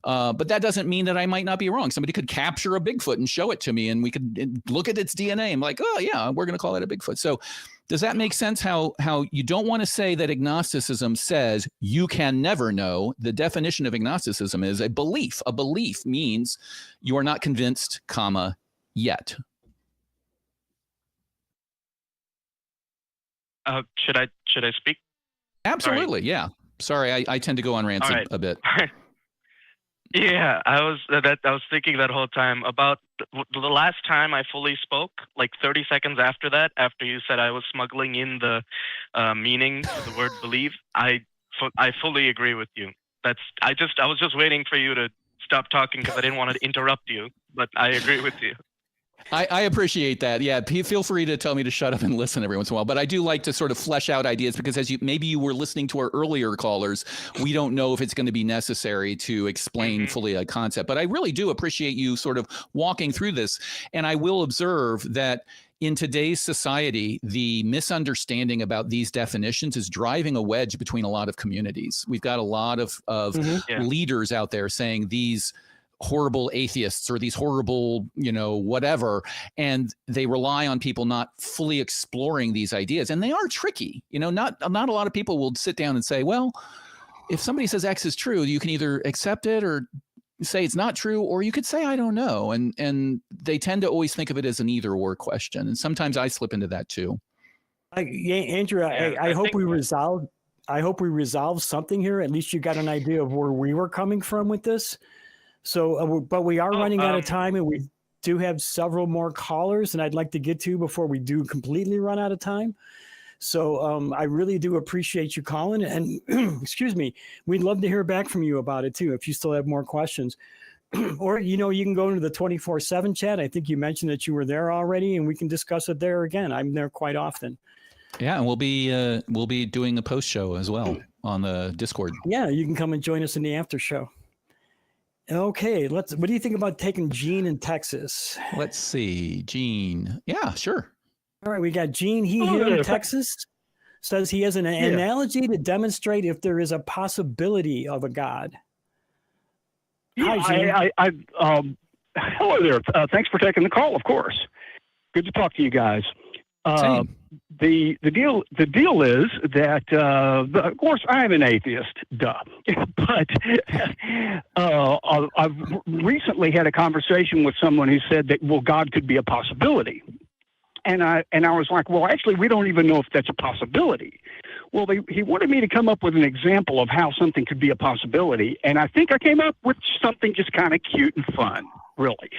But that doesn't mean that I might not be wrong. Somebody could capture a Bigfoot and show it to me, and we could look at its DNA and be like, oh yeah, we're going to call it a Bigfoot. So does that make sense? How you don't want to say that agnosticism says you can never know. The definition of agnosticism is a belief. A belief means you are not convinced, comma, yet. Should I speak? Absolutely, yeah. Sorry, I tend to go on rants a bit. Yeah, I was thinking that whole time about the last time I fully spoke, like 30 seconds after that, after you said I was smuggling in the meaning of the word believe. I fully agree with you. I was just waiting for you to stop talking because I didn't want to interrupt you, but I agree with you. I appreciate that. Yeah, feel free to tell me to shut up and listen every once in a while. But I do like to sort of flesh out ideas, because maybe you were listening to our earlier callers, we don't know if it's going to be necessary to explain fully a concept. But I really do appreciate you sort of walking through this. And I will observe that in today's society, the misunderstanding about these definitions is driving a wedge between a lot of communities. We've got a lot of leaders out there saying these horrible atheists or these horrible, whatever. And they rely on people not fully exploring these ideas. And they are tricky. Not a lot of people will sit down and say, well, if somebody says X is true, you can either accept it or say it's not true, or you could say, I don't know. And they tend to always think of it as an either or question. And sometimes I slip into that too. Andrew, I hope we resolve something here. At least you got an idea of where we were coming from with this. So, but we are running out of time, and we do have several more callers, and I'd like to get to before we do completely run out of time. So I really do appreciate you calling, and excuse me, we'd love to hear back from you about it too, if you still have more questions. Or, you can go into the 24/7 chat. I think you mentioned that you were there already, and we can discuss it there again. I'm there quite often. Yeah, and we'll be doing a post show as well on the Discord. Yeah, you can come and join us in the after show. Okay, what do you think about taking Gene in Texas? Let's see, Gene. Yeah, sure. All right, we got Gene. He here in Texas says he has an analogy to demonstrate if there is a possibility of a God. Hi, Gene. Hello there. Thanks for taking the call. Of course, good to talk to you guys. Same. The deal is that of course I'm an atheist, but I've recently had a conversation with someone who said that God could be a possibility, and I was like, well, actually, we don't even know if that's a possibility. Well, he wanted me to come up with an example of how something could be a possibility, and I think I came up with something just kind of cute and fun. Really.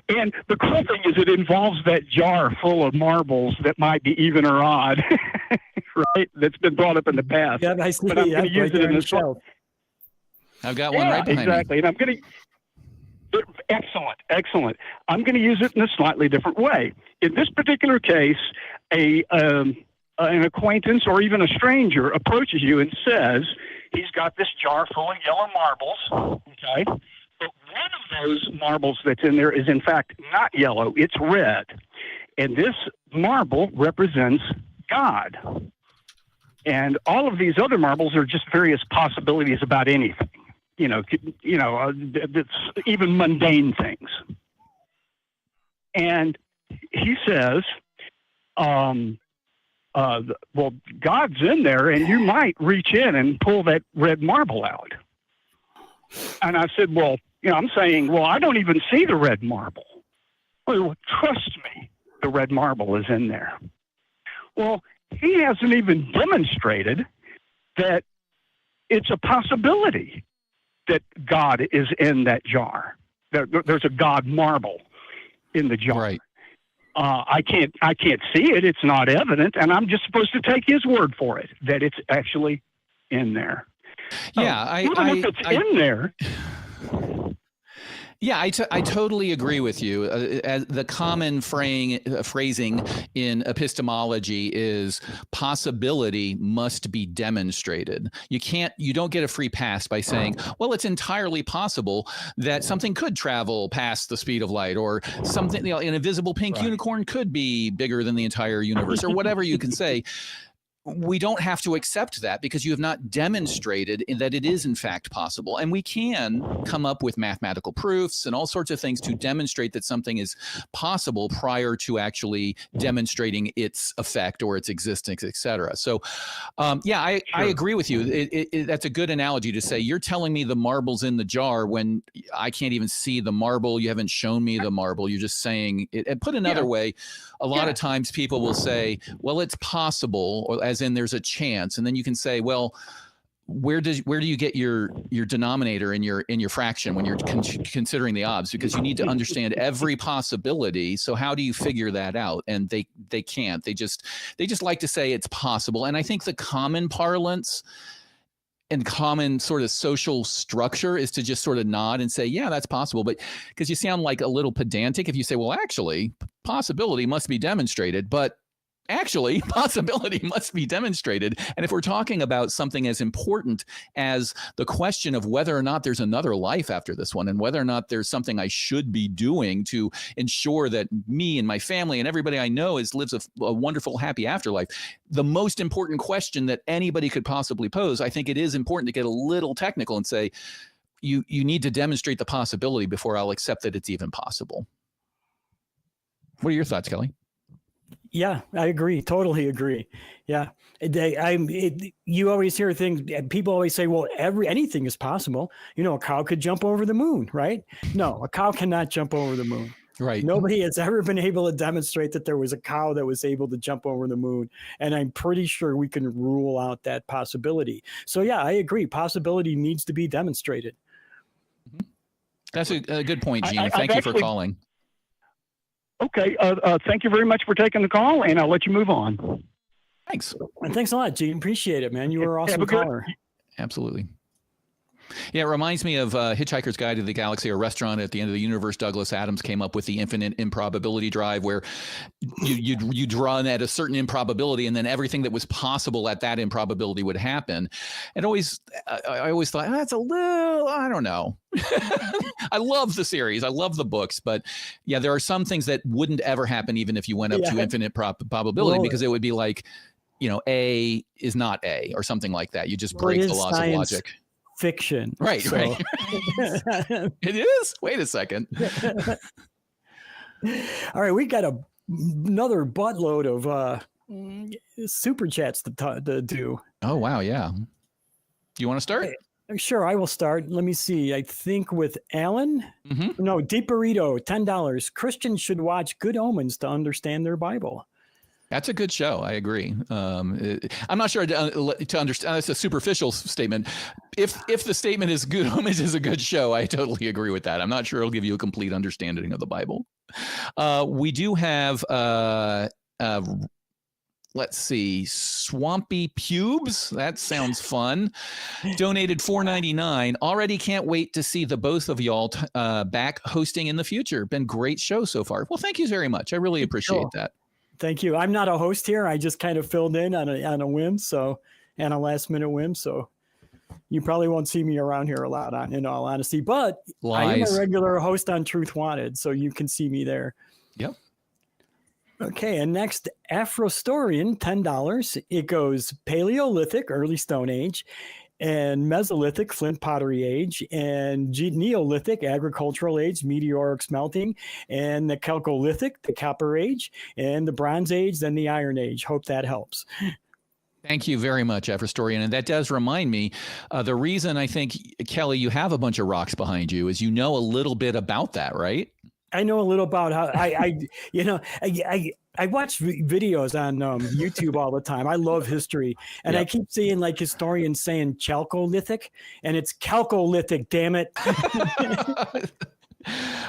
And the cool thing is it involves that jar full of marbles that might be even or odd, right? That's been brought up in the past. Yeah, I see. But I'm going to use it in this shelf. I've got one right behind me. And I'm going to... Excellent. I'm going to use it in a slightly different way. In this particular case, an acquaintance or even a stranger approaches you and says, he's got this jar full of yellow marbles, okay? But one of those marbles that's in there is, in fact, not yellow. It's red. And this marble represents God. And all of these other marbles are just various possibilities about anything. It's even mundane things. And he says, well, God's in there, and you might reach in and pull that red marble out. And I said, well, I'm saying, well, I don't even see the red marble. Well, trust me, the red marble is in there. Well, he hasn't even demonstrated that it's a possibility that God is in that jar. There's a God marble in the jar. Right. I can't see it. It's not evident. And I'm just supposed to take his word for it, that it's actually in there. Yeah, Even if it's in there. Yeah, I totally agree with you. As the common phrasing in epistemology is possibility must be demonstrated. You don't get a free pass by saying, well, it's entirely possible that something could travel past the speed of light, or something, an invisible pink unicorn could be bigger than the entire universe, or whatever you can say. We don't have to accept that because you have not demonstrated that it is in fact possible. And we can come up with mathematical proofs and all sorts of things to demonstrate that something is possible prior to actually demonstrating its effect or its existence, et cetera. So, I agree with you. That's a good analogy to say, you're telling me the marble's in the jar when I can't even see the marble. You haven't shown me the marble. You're just saying it. And put another way, a lot of times people will say, well, it's possible, or as in there's a chance, and then you can say, well, where do you get your denominator in your fraction when you're considering the odds? Because you need to understand every possibility. So how do you figure that out? And they can't. They just like to say it's possible. And I think the common parlance and common sort of social structure is to just sort of nod and say, yeah, that's possible. But because you sound like a little pedantic if you say, well, actually, possibility must be demonstrated. But actually, possibility must be demonstrated. And if we're talking about something as important as the question of whether or not there's another life after this one, and whether or not there's something I should be doing to ensure that me and my family and everybody I know lives a wonderful, happy afterlife, the most important question that anybody could possibly pose, I think it is important to get a little technical and say, you need to demonstrate the possibility before I'll accept that it's even possible. What are your thoughts, Kelley? Yeah, I agree. Totally agree. Yeah. You always hear things, people always say, well, anything is possible. A cow could jump over the moon, right? No, a cow cannot jump over the moon. Right. Nobody has ever been able to demonstrate that there was a cow that was able to jump over the moon. And I'm pretty sure we can rule out that possibility. So yeah, I agree. Possibility needs to be demonstrated. That's a good point, Gene. Thank you for calling. Okay. Thank you very much for taking the call, and I'll let you move on. Thanks. And thanks a lot, Gene. Appreciate it, man. You were an awesome caller. Absolutely. Yeah, it reminds me of Hitchhiker's Guide to the Galaxy, a restaurant at the end of the universe. Douglas Adams came up with the infinite improbability drive, where you'd run at a certain improbability, and then everything that was possible at that improbability would happen. And I always thought, that's a little, I don't know. I love the series. I love the books. But yeah, there are some things that wouldn't ever happen, even if you went up to infinite probability, because it would be like, A is not A or something like that. You just break the laws of logic. Fiction. Right, so. right. It is? Wait a second. All right, we got another buttload of super chats to do. Oh, wow, yeah. Do you want to start? Sure, I will start. Let me see. I think with Alan. Mm-hmm. No, Deep Burrito, $10. Christians should watch Good Omens to understand their Bible. That's a good show. I agree. I'm not sure to understand. That's a superficial statement. If the statement is Good Omens is a good show, I totally agree with that. I'm not sure it'll give you a complete understanding of the Bible. We do have, let's see, Swampy Pubes. That sounds fun. Donated $4.99. Already can't wait to see the both of y'all back hosting in the future. Been great show so far. Well, thank you very much. I really appreciate that. Thank you. I'm not a host here. I just kind of filled in on a whim, and a last minute whim. So you probably won't see me around here a lot, in all honesty. But I am a regular host on Truth Wanted, so you can see me there. Yep. Okay, and next, Afrostorian, $10. It goes Paleolithic, early Stone Age, and Mesolithic, Flint Pottery Age, and Neolithic, Agricultural Age, meteoric smelting, and the Chalcolithic, the Copper Age, and the Bronze Age, then the Iron Age. Hope that helps. Thank you very much, Afrostorian. And that does remind me, the reason I think, Kelley, you have a bunch of rocks behind you is you know a little bit about that, right? I know a little about how I watch videos on YouTube all the time. I love history. And I keep seeing like historians saying Chalcolithic, and it's Chalcolithic, damn it.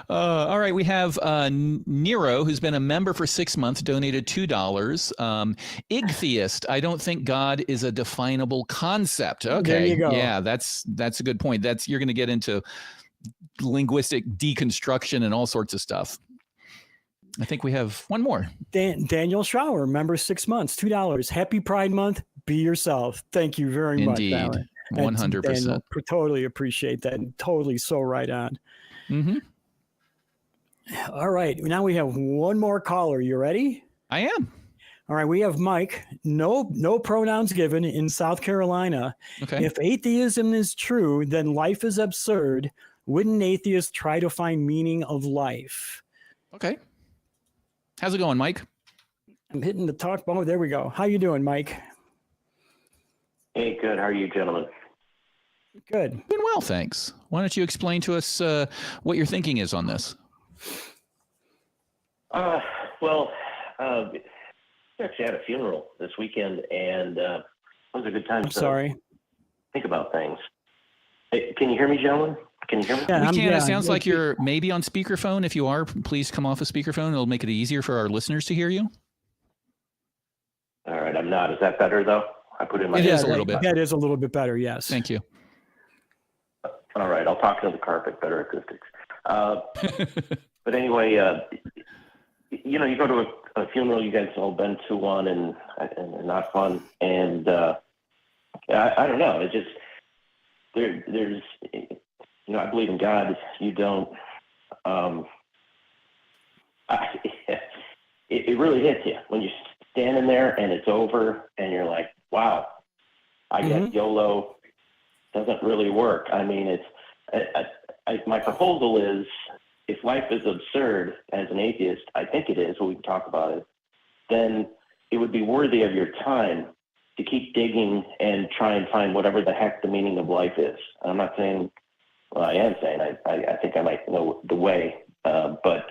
All right. We have Nero, who's been a member for 6 months, donated $2. Atheist. I don't think God is a definable concept. Okay. There you go. Yeah, that's a good point. You're going to get into linguistic deconstruction and all sorts of stuff. I think we have one more. Daniel Schauer, member 6 months, $2. Happy Pride Month. Be yourself. Thank you very much. Indeed. 100%. Daniel, totally appreciate that. And totally so right on. Mm-hmm. All right. Now we have one more caller. You ready? I am. All right. We have Mike. No pronouns given, in South Carolina. Okay. If atheism is true, then life is absurd. Wouldn't atheists try to find meaning of life? Okay. How's it going, Mike? I'm hitting the talk. Oh, there we go. How you doing, Mike? Hey, good. How are you, gentlemen? Good. Doing well, thanks. Why don't you explain to us what your thinking is on this? Well, we actually had a funeral this weekend, and it was a good time to think about things. Hey, can you hear me, gentlemen? Can you hear me? Yeah, we can. It sounds like you're maybe on speakerphone. If you are, please come off a speakerphone. It'll make it easier for our listeners to hear you. All right, I'm not. Is that better, though? I put in my... It is a little bit. That is a little bit better, yes. Thank you. All right, I'll talk to the carpet, better acoustics. But anyway, you go to a funeral, you guys all been to one, and not fun. And I don't know. It just, there's, I believe in God. You don't. It really hits you when you're standing there and it's over, and you're like, wow, I guess YOLO doesn't really work. I mean, my proposal is, if life is absurd as an atheist, I think it is, but we can talk about it, then it would be worthy of your time to keep digging and try and find whatever the heck the meaning of life is. I'm not saying, well, I am saying, I think I might know the way, but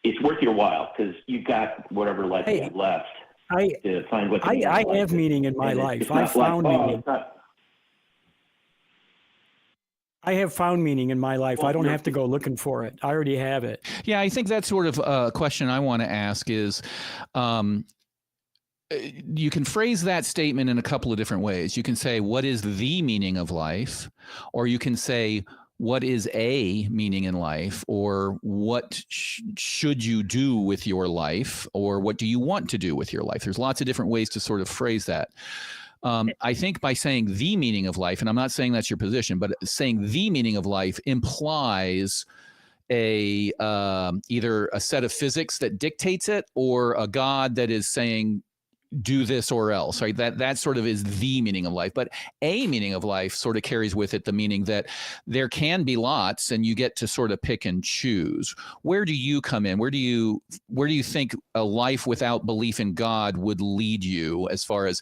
it's worth your while, because you've got whatever life you have left to find what the meaning I of life have is. meaning in my life. I found meaning. I have found meaning in my life. I don't have to go looking for it. I already have it. Yeah, I think that's sort of a question I want to ask is, you can phrase that statement in a couple of different ways. You can say, what is the meaning of life? Or you can say, what is a meaning in life? Or what should you do with your life? Or what do you want to do with your life? There's lots of different ways to sort of phrase that. I think by saying the meaning of life, and I'm not saying that's your position, but saying the meaning of life implies a either a set of physics that dictates it, or a God that is saying, do this or else, right? That sort of is the meaning of life. But a meaning of life sort of carries with it the meaning that there can be lots and you get to sort of pick and choose. Where do you come in? Where do you think a life without belief in God would lead you, as far as,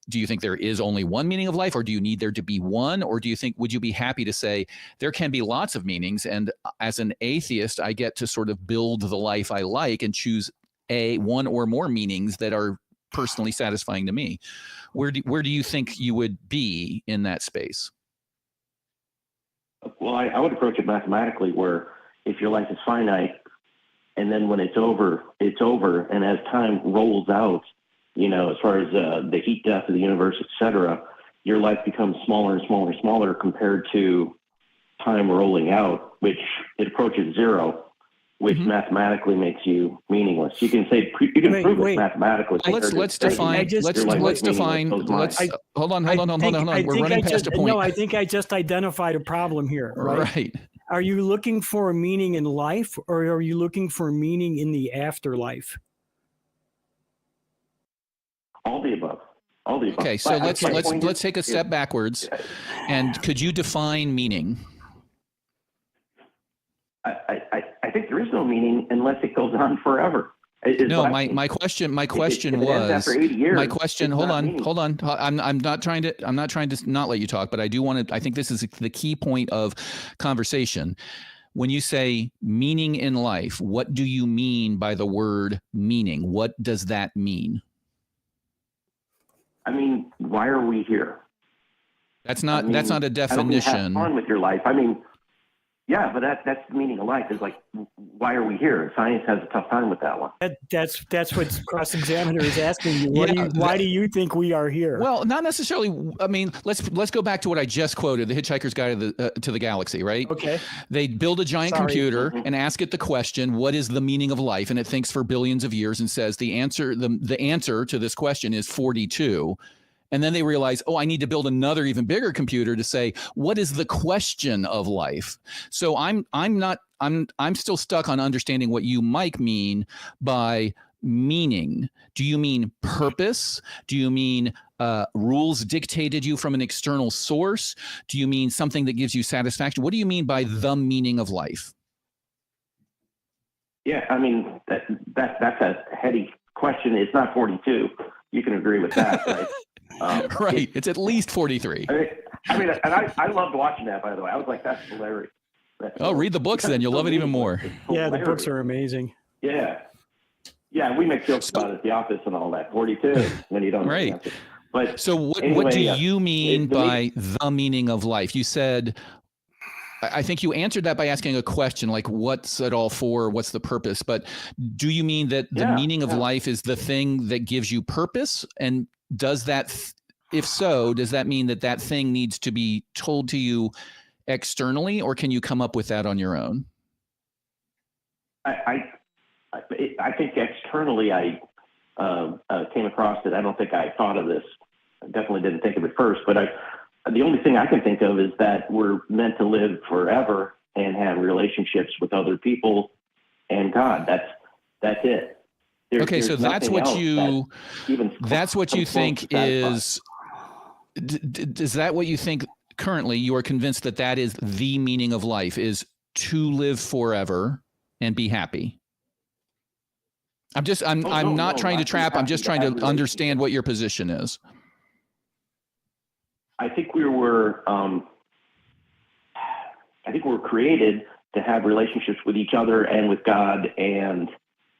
do you think there is only one meaning of life, or do you need there to be one? Or do you think, would you be happy to say there can be lots of meanings, and as an atheist, I get to sort of build the life I like and choose one or more meanings that are personally satisfying to me? Where do you think you would be in that space? Well, I would approach it mathematically, where if your life is finite, and then when it's over, it's over. And as time rolls out, as far as the heat death of the universe, et cetera, your life becomes smaller and smaller and smaller compared to time rolling out, which it approaches zero, which mathematically makes you meaningless. You can say, you can prove it mathematically. Let's define. Hold on. We're running past a point. No, I think I just identified a problem here. Right. Are you looking for a meaning in life, or are you looking for meaning in the afterlife? All the above. All the above. Okay, so let's take a step backwards. And could you define meaning? I think there is no meaning unless it goes on forever. No, my question was, after 80 years, my question, hold on. I'm not trying to not let you talk, but I do want to, I think this is the key point of conversation. When you say meaning in life, what do you mean by the word meaning? What does that mean? I mean, why are we here? That's not a definition. Have fun with your life. I mean, yeah, but that's the meaning of life. Is like, why are we here? Science has a tough time with that one. That's what cross-examiner is asking you. Why do you think we are here? Well, not necessarily. I mean, let's go back to what I just quoted, The Hitchhiker's Guide to the Galaxy, right? Okay. They build a giant computer and ask it the question, what is the meaning of life? And it thinks for billions of years and says the answer to this question is 42. And then they realize, I need to build another even bigger computer to say, what is the question of life? So I'm still stuck on understanding what you might mean by meaning. Do you mean purpose? Do you mean rules dictated you from an external source? Do you mean something that gives you satisfaction? What do you mean by the meaning of life? Yeah, I mean, that's a heady question. It's not 42. You can agree with that, right? Right. It's at least 43. I mean, and I loved watching that, by the way. I was like, that's hilarious. Read the books then. You'll love it even more. Yeah, the books are amazing. Yeah. Yeah, we make jokes about it at the office and all that. 42, when you don't know the answer. But so what do you mean by the meaning of life? You said, I think you answered that by asking a question like, what's it all for? What's the purpose? But do you mean that the meaning of life is the thing that gives you purpose? And does that, if so, does that mean that thing needs to be told to you externally, or can you come up with that on your own? I think externally I came across it. I don't think I thought of this. I definitely didn't think of it first, but the only thing I can think of is that we're meant to live forever and have relationships with other people and God. That's it. So that's what you think is. Is that what you think currently? You are convinced that is the meaning of life, is to live forever and be happy. I'm not trying to trap. I'm just trying to understand what your position is. I think we were created to have relationships with each other and with God, and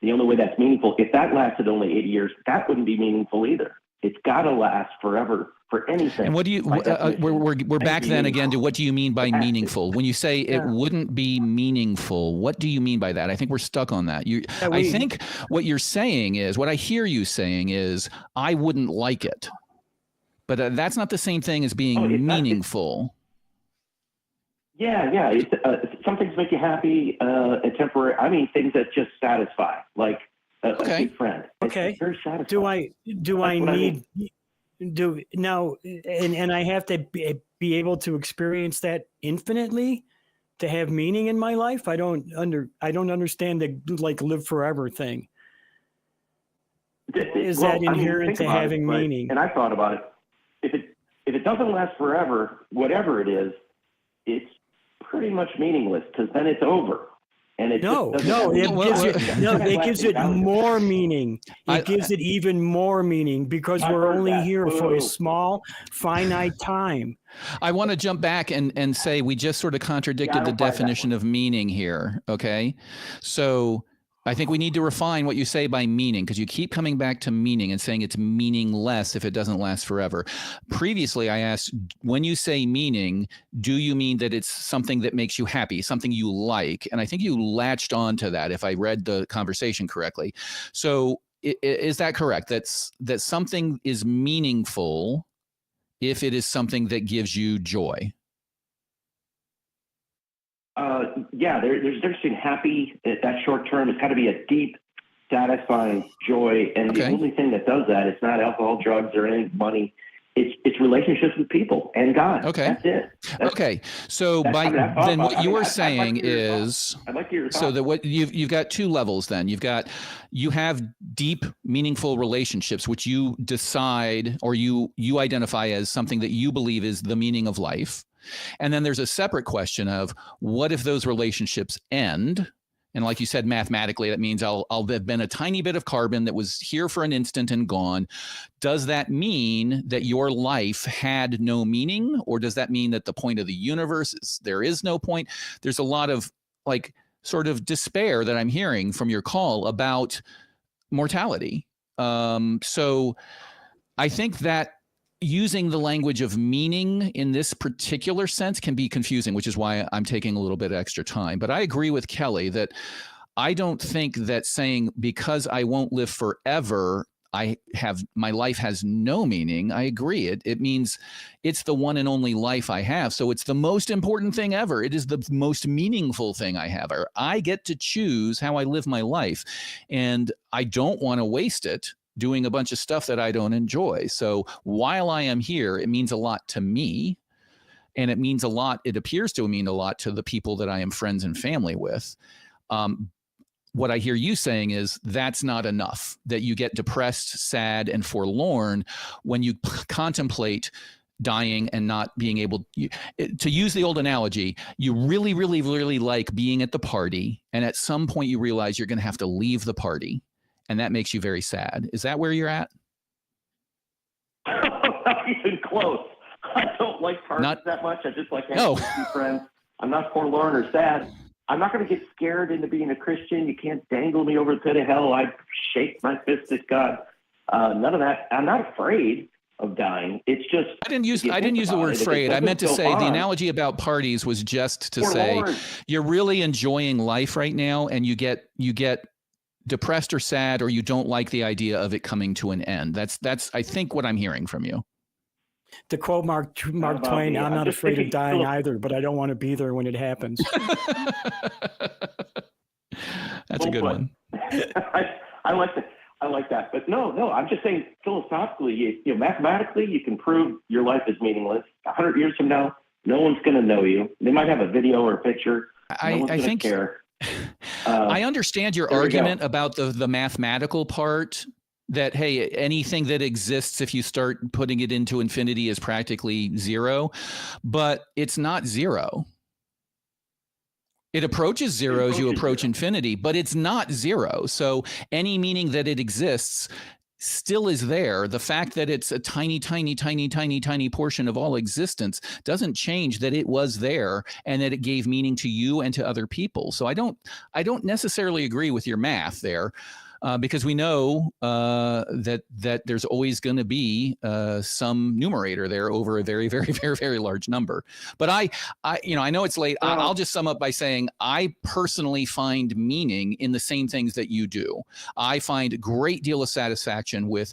the only way that's meaningful, if that lasted only 80 years, that wouldn't be meaningful either. It's got to last forever for anything. And what do you, we're back then again to what do you mean by meaningful? When you say it wouldn't be meaningful, what do you mean by that? I think we're stuck on that. I think what you're saying is, what I hear you saying is, I wouldn't like it. But that's not the same thing as being meaningful. Yeah. Some things make you happy, temporary. I mean, things that just satisfy, like a good friend. It's very satisfying. Do I need now? And I have to be able to experience that infinitely to have meaning in my life. I don't understand the like live forever thing. Is that inherent to having meaning? And I thought about it. If it doesn't last forever, whatever it is, it's pretty much meaningless because then it's over. And it gives it more meaning. It gives it even more meaning because we're only here for a small, finite time. I want to jump back and say we just sort of contradicted the definition of meaning here. Okay, so I think we need to refine what you say by meaning, because you keep coming back to meaning and saying it's meaningless if it doesn't last forever. Previously, I asked, when you say meaning, do you mean that it's something that makes you happy, something you like? And I think you latched on to that, if I read the conversation correctly. So is that correct? That something is meaningful if it is something that gives you joy? There's a difference between happy at that short term. It's got to be a deep, satisfying joy. And the only thing that does that, it's not alcohol, drugs, or any money. It's relationships with people and God. Okay. That's it. So then what you are saying is, I'd like to hear your thoughts. So that what you've got two levels then. You have deep, meaningful relationships, which you decide or you identify as something that you believe is the meaning of life. And then there's a separate question of what if those relationships end? And like you said, mathematically, that means I'll have been a tiny bit of carbon that was here for an instant and gone. Does that mean that your life had no meaning? Or does that mean that the point of the universe is there is no point? There's a lot of like sort of despair that I'm hearing from your call about mortality. So I think that using the language of meaning in this particular sense can be confusing, which is why I'm taking a little bit extra time. But I agree with Kelley that I don't think that saying because I won't live forever, my life has no meaning. I agree. It means it's the one and only life I have. So it's the most important thing ever. It is the most meaningful thing I have. I get to choose how I live my life, and I don't want to waste it doing a bunch of stuff that I don't enjoy. So while I am here, it means a lot to me. And it means a lot, it appears to mean a lot to the people that I am friends and family with. What I hear you saying is that's not enough, that you get depressed, sad, and forlorn when you contemplate dying and not being able to use the old analogy. You really, really, really like being at the party. And at some point you realize you're going to have to leave the party. And that makes you very sad. Is that where you're at? Not even close. I don't like parties that much. I just like hanging with my friends. I'm not forlorn or sad. I'm not going to get scared into being a Christian. You can't dangle me over the pit of hell. I shake my fist at God. None of that. I'm not afraid of dying. It's just I didn't use the word afraid. I meant to say the analogy about parties was just to say you're really enjoying life right now, and you get depressed or sad, or you don't like the idea of it coming to an end. That's I think what I'm hearing from you. To quote Mark Twain, I'm not afraid of dying either, but I don't want to be there when it happens. That's a good one. I like that. But no, I'm just saying philosophically, mathematically, you can prove your life is meaningless. 100 years from now, no one's going to know you. They might have a video or a picture. I think care. I understand your argument about the mathematical part, that, hey, anything that exists, if you start putting it into infinity, is practically zero, but it's not zero. It approaches zero as you approach infinity, but it's not zero. So any meaning that it exists still is there. The fact that it's a tiny, tiny, tiny, tiny, tiny portion of all existence doesn't change that it was there and that it gave meaning to you and to other people. So I don't necessarily agree with your math there. because we know that there's always going to be some numerator there over a very, very, very, very large number. But I know it's late. I'll just sum up by saying I personally find meaning in the same things that you do. I find a great deal of satisfaction with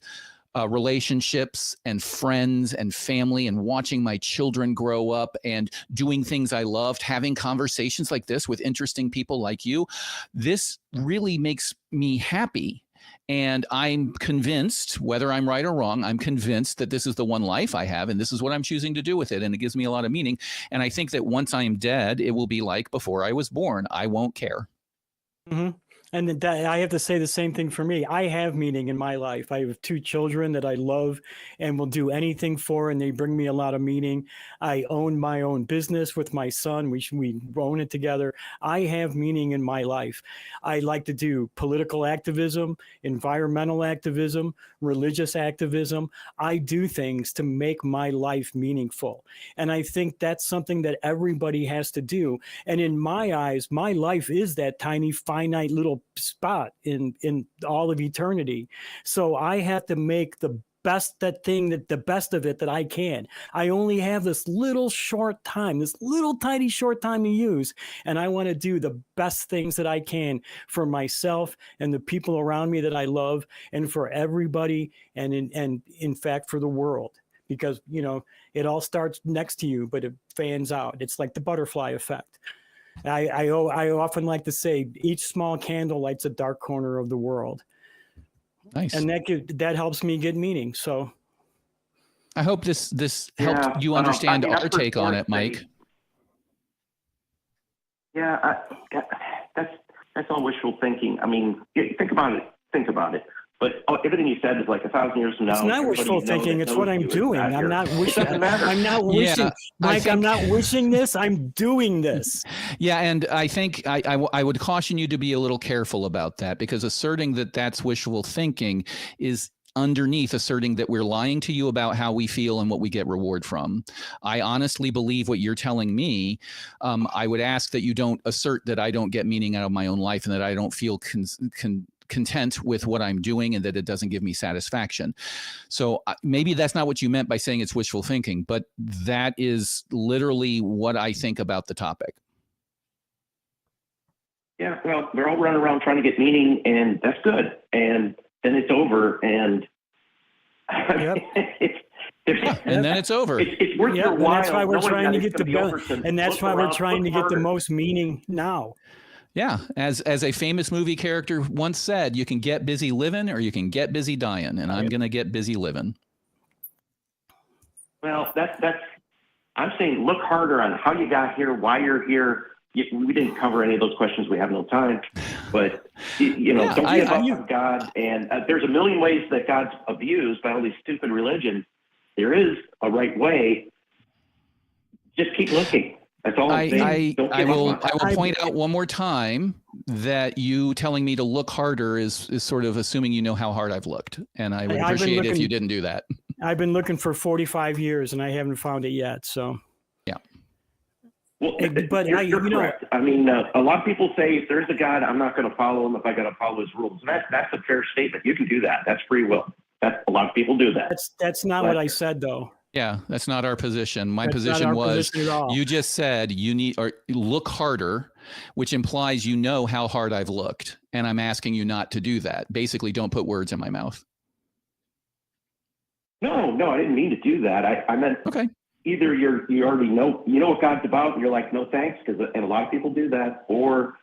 relationships and friends and family and watching my children grow up and doing things I loved, having conversations like this with interesting people like you. This really makes me happy. And I'm convinced, whether I'm right or wrong, I'm convinced that this is the one life I have and this is what I'm choosing to do with it. And it gives me a lot of meaning. And I think that once I am dead, it will be like before I was born. I won't care. Mm-hmm. And I have to say the same thing for me. I have meaning in my life. I have 2 children that I love and will do anything for, and they bring me a lot of meaning. I own my own business with my son. We own it together. I have meaning in my life. I like to do political activism, environmental activism, religious activism. I do things to make my life meaningful. And I think that's something that everybody has to do. And in my eyes, my life is that tiny, finite little spot in all of eternity. So I have to make the best the best of it that I can. I only have this little short time, this little tiny short time to use, and I want to do the best things that I can for myself and the people around me that I love, and for everybody, and in fact for the world. Because it all starts next to you, but it fans out. It's like the butterfly effect. I often like to say each small candle lights a dark corner of the world. Nice. And that helps me get meaning. So I hope this helped you understand our take on it, Mike. Yeah, that's all wishful thinking. I mean, think about it. But everything you said is like 1,000 years from now. It's not wishful thinking. It's what I'm doing. I'm not wishing. I'm not wishing. Yeah, Mike, I'm not wishing this. I'm doing this. Yeah, and I think I would caution you to be a little careful about that, because asserting that that's wishful thinking is underneath asserting that we're lying to you about how we feel and what we get reward from. I honestly believe what you're telling me. I would ask that you don't assert that I don't get meaning out of my own life and that I don't feel content with what I'm doing and that it doesn't give me satisfaction. So maybe that's not what you meant by saying it's wishful thinking, but that is literally what I think about the topic. Yeah, well, we're all running around trying to get meaning, and that's good. And then it's over, and yep. And then it's over. It's worth your while. And that's why we're trying to get the most meaning now. Yeah, as a famous movie character once said, you can get busy living or you can get busy dying, and I'm going to get busy living. Well, I'm saying look harder on how you got here, why you're here. We didn't cover any of those questions. We have no time, but don't give up on God. And there's a million ways that God's abused by all these stupid religions. There is a right way. Just keep looking. That's all I'm saying. I will point out one more time that you telling me to look harder is sort of assuming you know how hard I've looked. And I would appreciate it if you didn't do that. I've been looking for 45 years and I haven't found it yet. So, yeah. Well, but you're correct. I mean, a lot of people say if there's a God, I'm not going to follow him if I got to follow his rules. And that's a fair statement. You can do that. That's free will. A lot of people do that. That's not what I said, though. Yeah, that's not our position. My position was you just said you need or look harder, which implies you know how hard I've looked. And I'm asking you not to do that. Basically, don't put words in my mouth. No, I didn't mean to do that. I meant either you already know what God's about and you're like, no thanks, and a lot of people do that, or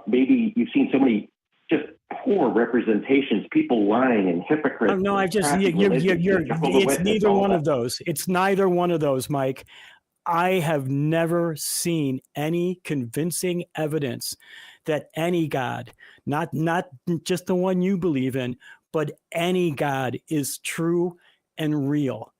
maybe you've seen so many just poor representations, people lying and hypocrites. No, it's neither one of those. It's neither one of those, Mike. I have never seen any convincing evidence that any God, not just the one you believe in, but any God is true and real.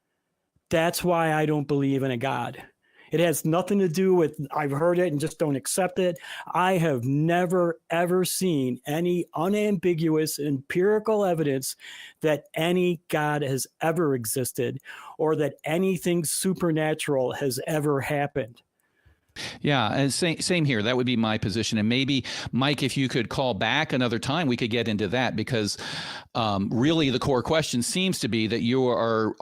That's why I don't believe in a God. It has nothing to do with I've heard it and just don't accept it. I have never, ever seen any unambiguous empirical evidence that any God has ever existed or that anything supernatural has ever happened. Yeah, and same here. That would be my position. And maybe, Mike, if you could call back another time, we could get into that, because really the core question seems to be that you are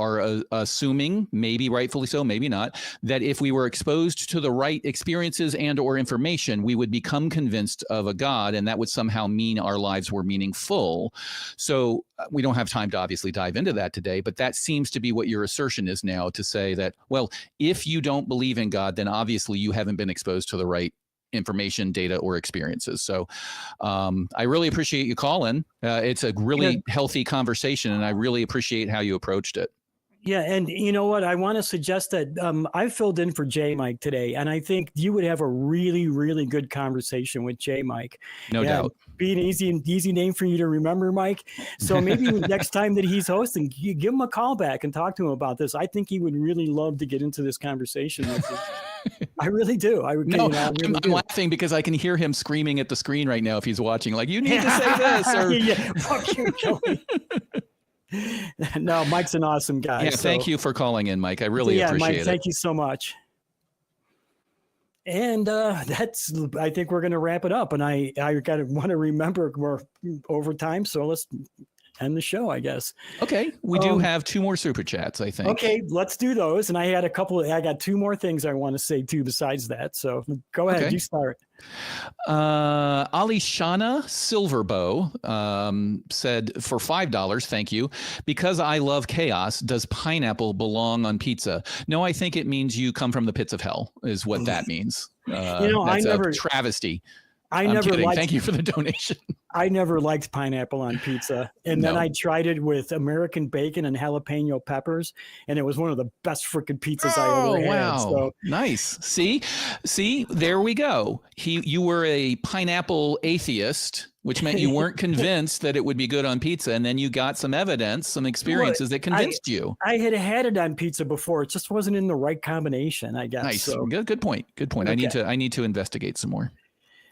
assuming, maybe rightfully so, maybe not, that if we were exposed to the right experiences and or information, we would become convinced of a God, and that would somehow mean our lives were meaningful. So we don't have time to obviously dive into that today, but that seems to be what your assertion is now, to say that, well, if you don't believe in God, then obviously you haven't been exposed to the right information, data, or experiences. So I really appreciate you calling. It's a really healthy conversation, and I really appreciate how you approached it. Yeah, and you know what? I want to suggest that I filled in for J Mike today, and I think you would have a really, really good conversation with J Mike. No doubt. Be an easy name for you to remember, Mike. So maybe next time that he's hosting, you give him a call back and talk to him about this. I think he would really love to get into this conversation with you. I really do. I'm laughing because I can hear him screaming at the screen right now if he's watching. Like, you need to say this. Or... yeah, fuck you, Kelley. No, Mike's an awesome guy. Yeah, thank you for calling in, Mike. I really appreciate Mike, it. Thank you so much. And I think we're going to wrap it up. And I want to remember we're over time, so let's end the show, I guess. Okay, we do have 2 more super chats, I think. Okay, let's do those. And I got 2 more things I want to say too besides that. So go ahead, you start. Alishana Silverbow said, for $5, thank you. Because I love chaos, does pineapple belong on pizza? No, I think it means you come from the pits of hell, is what that means. That's a travesty. I'm kidding. Thank you for the donation. I never liked pineapple on pizza. And then I tried it with American bacon and jalapeno peppers, and it was one of the best freaking pizzas I ever had. Wow. So, nice. See, there we go. You were a pineapple atheist, which meant you weren't convinced that it would be good on pizza. And then you got some evidence, some experiences that convinced you. I had it on pizza before. It just wasn't in the right combination, I guess. Nice. So. Good point. Okay. I need to investigate some more.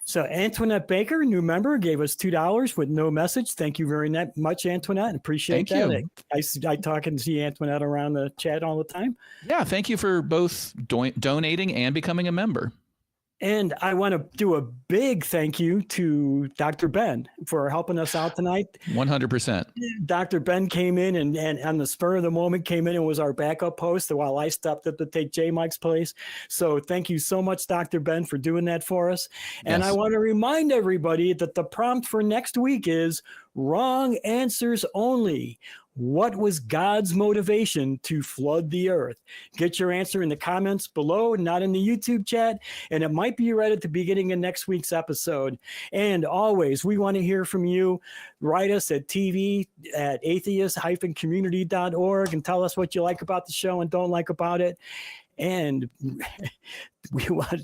So Antoinette Baker, new member, gave us $2 with no message. Thank you very much, Antoinette. Appreciate that. You. I talk and see Antoinette around the chat all the time. Yeah, thank you for both donating and becoming a member. And I want to do a big thank you to Dr. Ben for helping us out tonight. 100%. Dr. Ben came in and on the spur of the moment came in and was our backup host while I stepped up to take J Mike's place. So thank you so much, Dr. Ben, for doing that for us. And I want to remind everybody that the prompt for next week is wrong answers only. What was God's motivation to flood the earth? Get your answer in the comments below, not in the YouTube chat, and it might be read at the beginning of next week's episode. And always, we want to hear from you. Write us at tv@atheist-community.org and tell us what you like about the show and don't like about it. And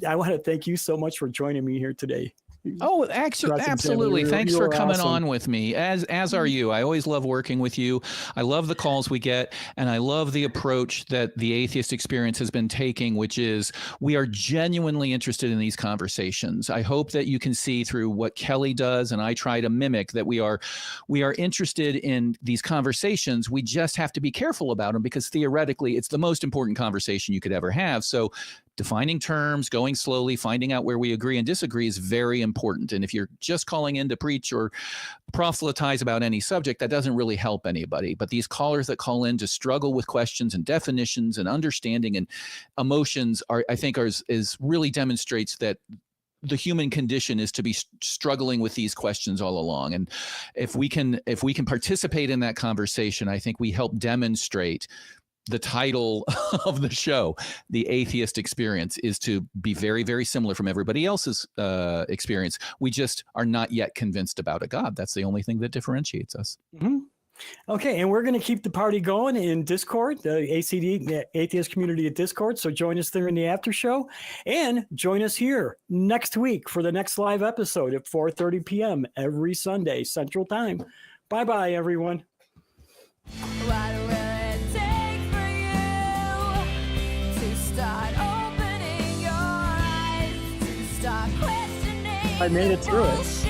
I want to thank you so much for joining me here today. Oh, actually, absolutely. Thanks for coming on with me, as are you. I always love working with you. I love the calls we get, and I love the approach that the Atheist Experience has been taking, which is we are genuinely interested in these conversations. I hope that you can see through what Kelley does, and I try to mimic, that we are interested in these conversations. We just have to be careful about them, because theoretically, it's the most important conversation you could ever have. So defining terms, going slowly, finding out where we agree and disagree is very important. And if you're just calling in to preach or proselytize about any subject, that doesn't really help anybody. But these callers that call in to struggle with questions and definitions and understanding and emotions is really demonstrates that the human condition is to be struggling with these questions all along. And if we can participate in that conversation, I think we help demonstrate the title of the show, The Atheist Experience, is to be very, very similar from everybody else's experience. We just are not yet convinced about a God. That's the only thing that differentiates us. Mm-hmm. Okay, and we're going to keep the party going in Discord, the ACD, the Atheist Community at Discord. So join us there in the after show, and join us here next week for the next live episode at 4:30 p.m. every Sunday Central Time. Bye-bye, everyone. I made it through it.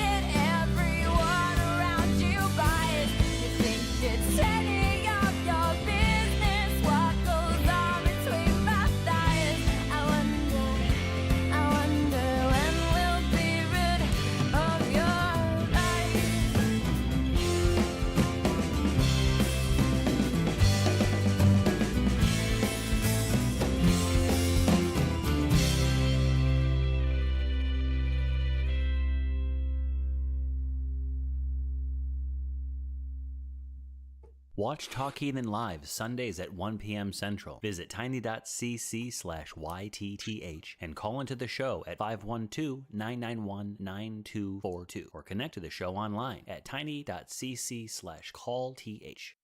Watch Talk Heathen live Sundays at 1 p.m. Central. Visit tiny.cc/YTTH and call into the show at 512-991-9242 or connect to the show online at tiny.cc/callth.